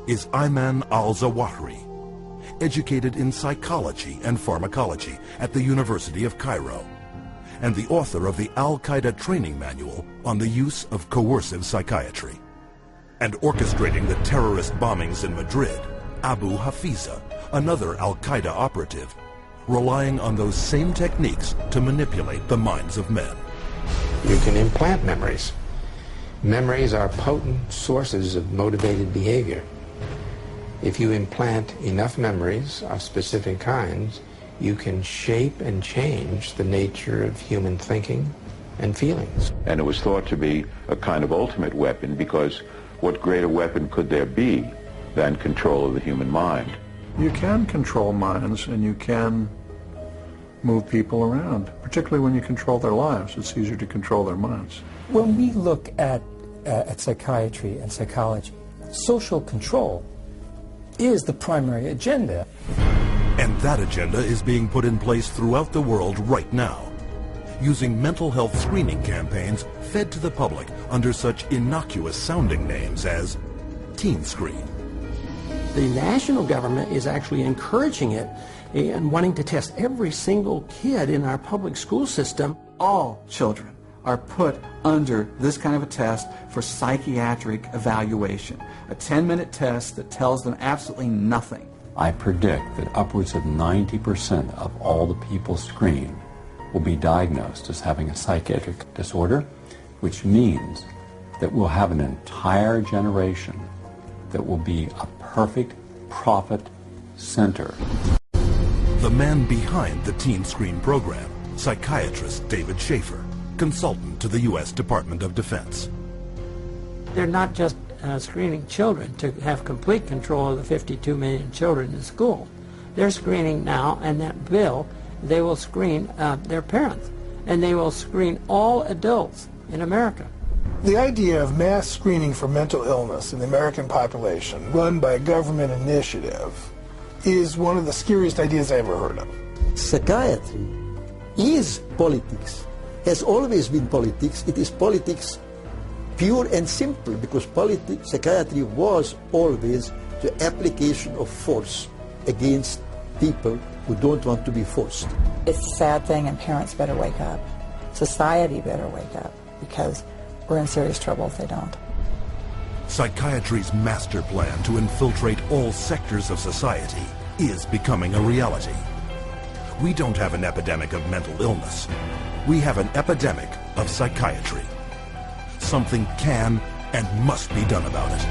[SPEAKER 10] is Ayman al-Zawahiri, educated in psychology and pharmacology at the University of Cairo, and the author of the Al-Qaeda training manual on the use of coercive psychiatry. And orchestrating the terrorist bombings in Madrid, Abu Hafiza, another Al-Qaeda operative, relying on those same techniques to manipulate the minds of men.
[SPEAKER 5] You can implant memories. Memories are potent sources of motivated behavior. If you implant enough memories of specific kinds, you can shape and change the nature of human thinking and feelings.
[SPEAKER 6] And it was thought to be a kind of ultimate weapon, because what greater weapon could there be than control of the human mind?
[SPEAKER 1] You can control minds, and you can move people around, particularly when you control their lives. It's easier to control their minds.
[SPEAKER 7] When we look at psychiatry and psychology, social control is the primary agenda.
[SPEAKER 10] And that agenda is being put in place throughout the world right now. using mental health screening campaigns fed to the public under such innocuous sounding names as Teen Screen.
[SPEAKER 8] The national government is actually encouraging it and wanting to test every single kid in our public school system.
[SPEAKER 9] All children are put under this kind of a test for psychiatric evaluation, a 10-minute test that tells them absolutely nothing.
[SPEAKER 11] I predict that upwards of 90% of all the people screened will be diagnosed as having a psychiatric disorder, which means that we'll have an entire generation that will be a perfect profit center.
[SPEAKER 10] The man behind the Teen Screen program, psychiatrist David Schaefer, consultant to the U.S. Department of Defense.
[SPEAKER 8] They're not just screening children to have complete control of the 52 million children in school. They're screening now, and that bill, they will screen their parents, and they will screen all adults in America.
[SPEAKER 13] The idea of mass screening for mental illness in the American population, run by a government initiative, is one of the scariest ideas I ever heard of.
[SPEAKER 26] Psychiatry is politics, has always been politics. It is politics pure and simple, because psychiatry was always the application of force against people who don't want to be forced.
[SPEAKER 14] It's a sad thing, and parents better wake up. Society better wake up, because we're in serious trouble if they don't.
[SPEAKER 10] Psychiatry's master plan to infiltrate all sectors of society is becoming a reality. We don't have an epidemic of mental illness. We have an epidemic of psychiatry. Something can and must be done about it.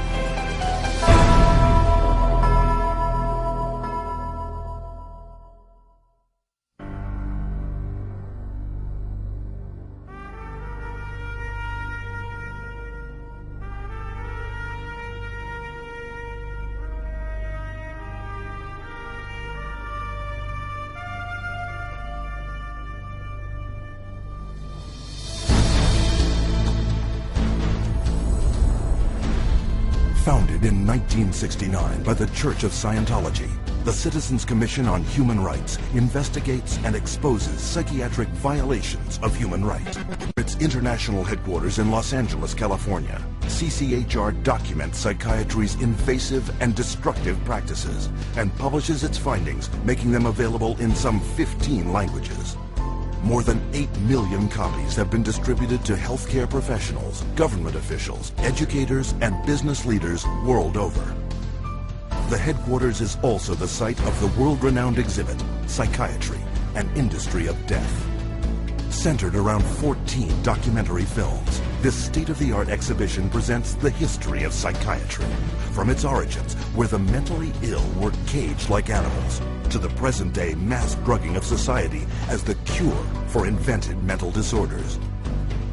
[SPEAKER 10] Founded in 1969 by the Church of Scientology, the Citizens Commission on Human Rights investigates and exposes psychiatric violations of human rights. Its international headquarters in Los Angeles, California, CCHR documents psychiatry's invasive and destructive practices and publishes its findings, making them available in some 15 languages. More than 8 million copies have been distributed to healthcare professionals, government officials, educators, and business leaders world over. The headquarters is also the site of the world-renowned exhibit, Psychiatry, an Industry of Death. Centered around 14 documentary films, this state-of-the-art exhibition presents the history of psychiatry, from its origins, where the mentally ill were caged like animals, to the present-day mass drugging of society as the cure for invented mental disorders.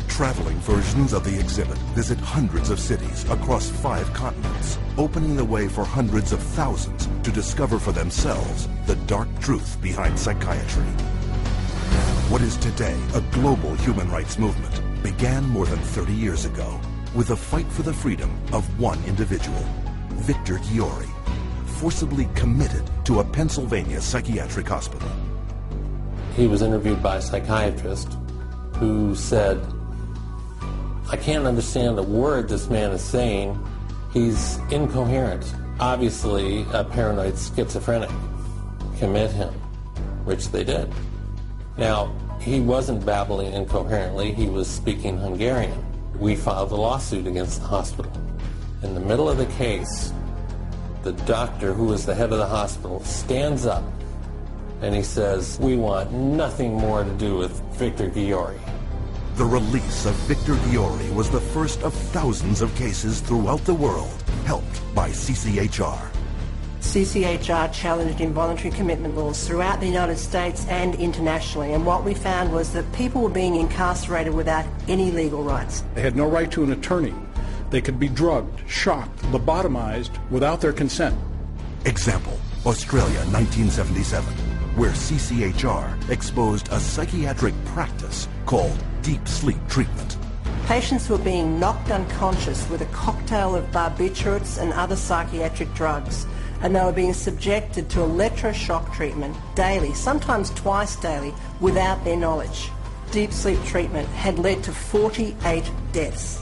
[SPEAKER 10] Traveling versions of the exhibit visit hundreds of cities across 5 continents, opening the way for hundreds of thousands to discover for themselves the dark truth behind psychiatry. What is today a global human rights movement began more than 30 years ago with a fight for the freedom of one individual, Victor Giori, forcibly committed to a Pennsylvania psychiatric hospital.
[SPEAKER 15] He was interviewed by a psychiatrist who said, "I can't understand a word this man is saying. He's incoherent. Obviously a paranoid schizophrenic. Commit him," which they did. Now, he wasn't babbling incoherently, he was speaking Hungarian. We filed a lawsuit against the hospital. In the middle of the case, the doctor, who was the head of the hospital, stands up and he says, "We want nothing more to do with Victor Giori."
[SPEAKER 10] The release of Victor Giori was the first of thousands of cases throughout the world, helped by CCHR.
[SPEAKER 16] CCHR challenged involuntary commitment laws throughout the United States and internationally, and what we found was that people were being incarcerated without any legal rights.
[SPEAKER 17] They had no right to an attorney. They could be drugged, shocked, lobotomized without their consent.
[SPEAKER 10] Example, Australia, 1977, where CCHR exposed a psychiatric practice called deep sleep treatment.
[SPEAKER 16] Patients were being knocked unconscious with a cocktail of barbiturates and other psychiatric drugs, and they were being subjected to electroshock treatment daily, sometimes twice daily, without their knowledge. deep sleep treatment had led to 48 deaths.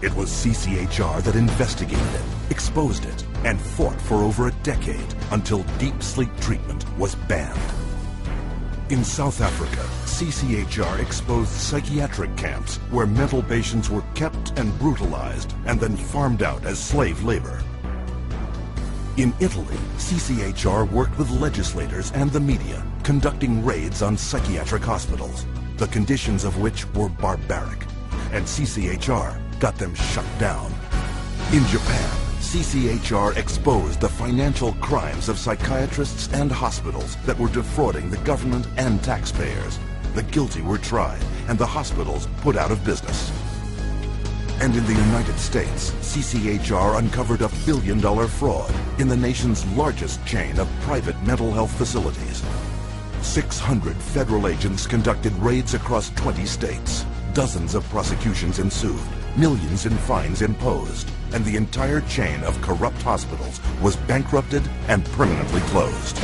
[SPEAKER 10] It was CCHR that investigated it, exposed it, and fought for over a decade until deep sleep treatment was banned. In South Africa, CCHR exposed psychiatric camps where mental patients were kept and brutalized and then farmed out as slave labor. In Italy, CCHR worked with legislators and the media, conducting raids on psychiatric hospitals, the conditions of which were barbaric, and CCHR got them shut down. In Japan, CCHR exposed the financial crimes of psychiatrists and hospitals that were defrauding the government and taxpayers. The guilty were tried and the hospitals put out of business. And in the United States, CCHR uncovered $1 billion fraud in the nation's largest chain of private mental health facilities. 600 federal agents conducted raids across 20 states. Dozens of prosecutions ensued, millions in fines imposed, and the entire chain of corrupt hospitals was bankrupted and permanently closed.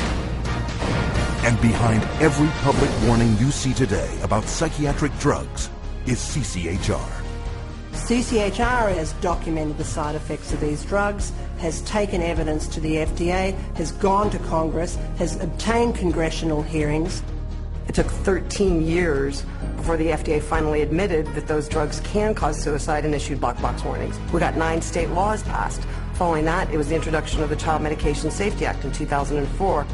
[SPEAKER 10] And behind every public warning you see today about psychiatric drugs is CCHR.
[SPEAKER 16] CCHR has documented the side effects of these drugs, has taken evidence to the FDA, has gone to Congress, has obtained congressional hearings.
[SPEAKER 12] It took 13 years before the FDA finally admitted that those drugs can cause suicide and issued black box warnings. We got 9 state laws passed. Following that, it was the introduction of the Child Medication Safety Act in 2004.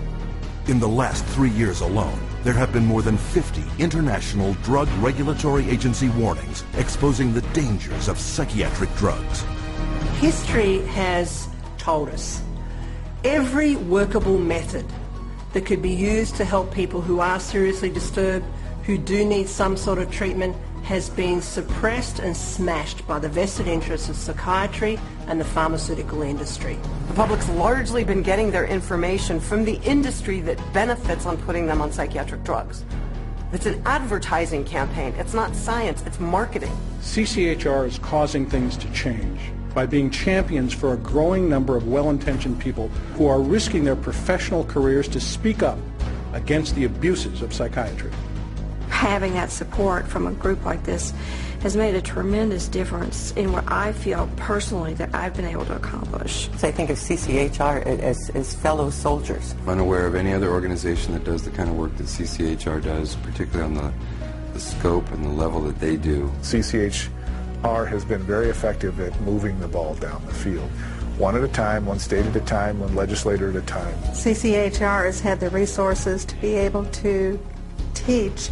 [SPEAKER 10] In the last 3 years alone, there have been more than 50 international drug regulatory agency warnings exposing the dangers of psychiatric drugs.
[SPEAKER 16] History has told us every workable method that could be used to help people who are seriously disturbed, who do need some sort of treatment, has been suppressed and smashed by the vested interests of psychiatry and the pharmaceutical industry.
[SPEAKER 12] The public's largely been getting their information from the industry that benefits on putting them on psychiatric drugs. It's an advertising campaign. It's not science, it's marketing.
[SPEAKER 17] CCHR is causing things to change by being champions for a growing number of well-intentioned people who are risking their professional careers to speak up against the abuses of psychiatry.
[SPEAKER 18] Having that support from a group like this has made a tremendous difference in what I feel personally that I've been able to accomplish.
[SPEAKER 19] So I think of CCHR as fellow soldiers.
[SPEAKER 20] I'm unaware of any other organization that does the kind of work that CCHR does, particularly on the scope and the level that they do.
[SPEAKER 21] CCHR has been very effective at moving the ball down the field. One at a time, one state at a time, one legislator at a time.
[SPEAKER 22] CCHR has had the resources to be able to teach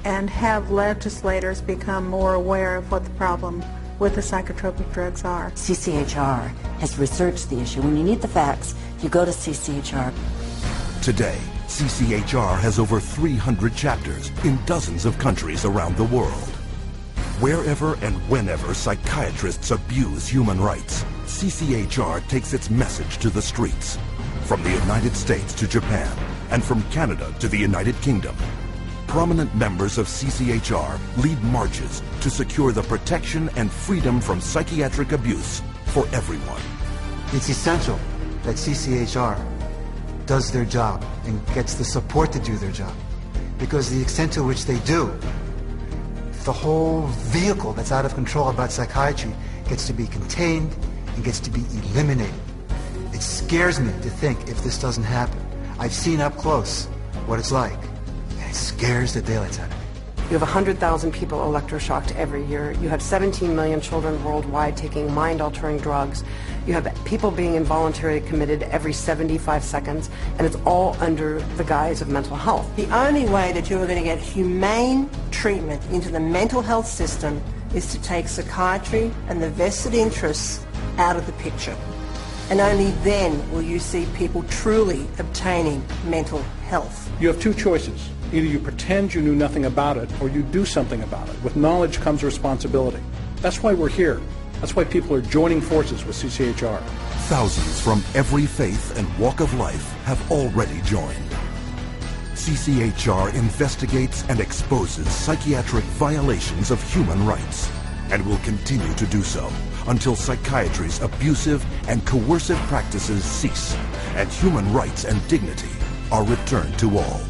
[SPEAKER 22] and have legislators become more aware of what the problem with the psychotropic drugs are.
[SPEAKER 23] CCHR has researched the issue. When you need the facts, you go to CCHR.
[SPEAKER 10] Today, CCHR has over 300 chapters in dozens of countries around the world. Wherever and whenever psychiatrists abuse human rights, CCHR takes its message to the streets. From the United States to Japan, and from Canada to the United Kingdom. Prominent members of CCHR lead marches to secure the protection and freedom from psychiatric abuse for everyone.
[SPEAKER 28] It's essential that CCHR does their job and gets the support to do their job, because the extent to which they do, the whole vehicle that's out of control about psychiatry gets to be contained and gets to be eliminated. It scares me to think if this doesn't happen. I've seen up close what it's like. It scares the daylights out of me.
[SPEAKER 12] You have 100,000 people electroshocked every year. You have 17 million children worldwide taking mind-altering drugs. You have people being involuntarily committed every 75 seconds, and it's all under the guise of mental health.
[SPEAKER 16] The only way that you're going to get humane treatment into the mental health system is to take psychiatry and the vested interests out of the picture. And only then will you see people truly obtaining mental health.
[SPEAKER 17] You have two choices. Either you pretend you knew nothing about it, or you do something about it. With knowledge comes responsibility. That's why we're here. That's why people are joining forces with CCHR.
[SPEAKER 10] Thousands from every faith and walk of life have already joined. CCHR investigates and exposes psychiatric violations of human rights, and will continue to do so until psychiatry's abusive and coercive practices cease and human rights and dignity are returned to all.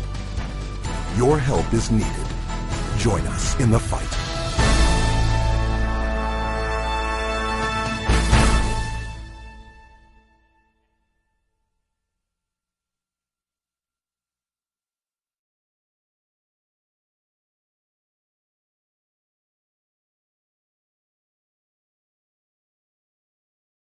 [SPEAKER 10] Your help is needed. Join us in the fight.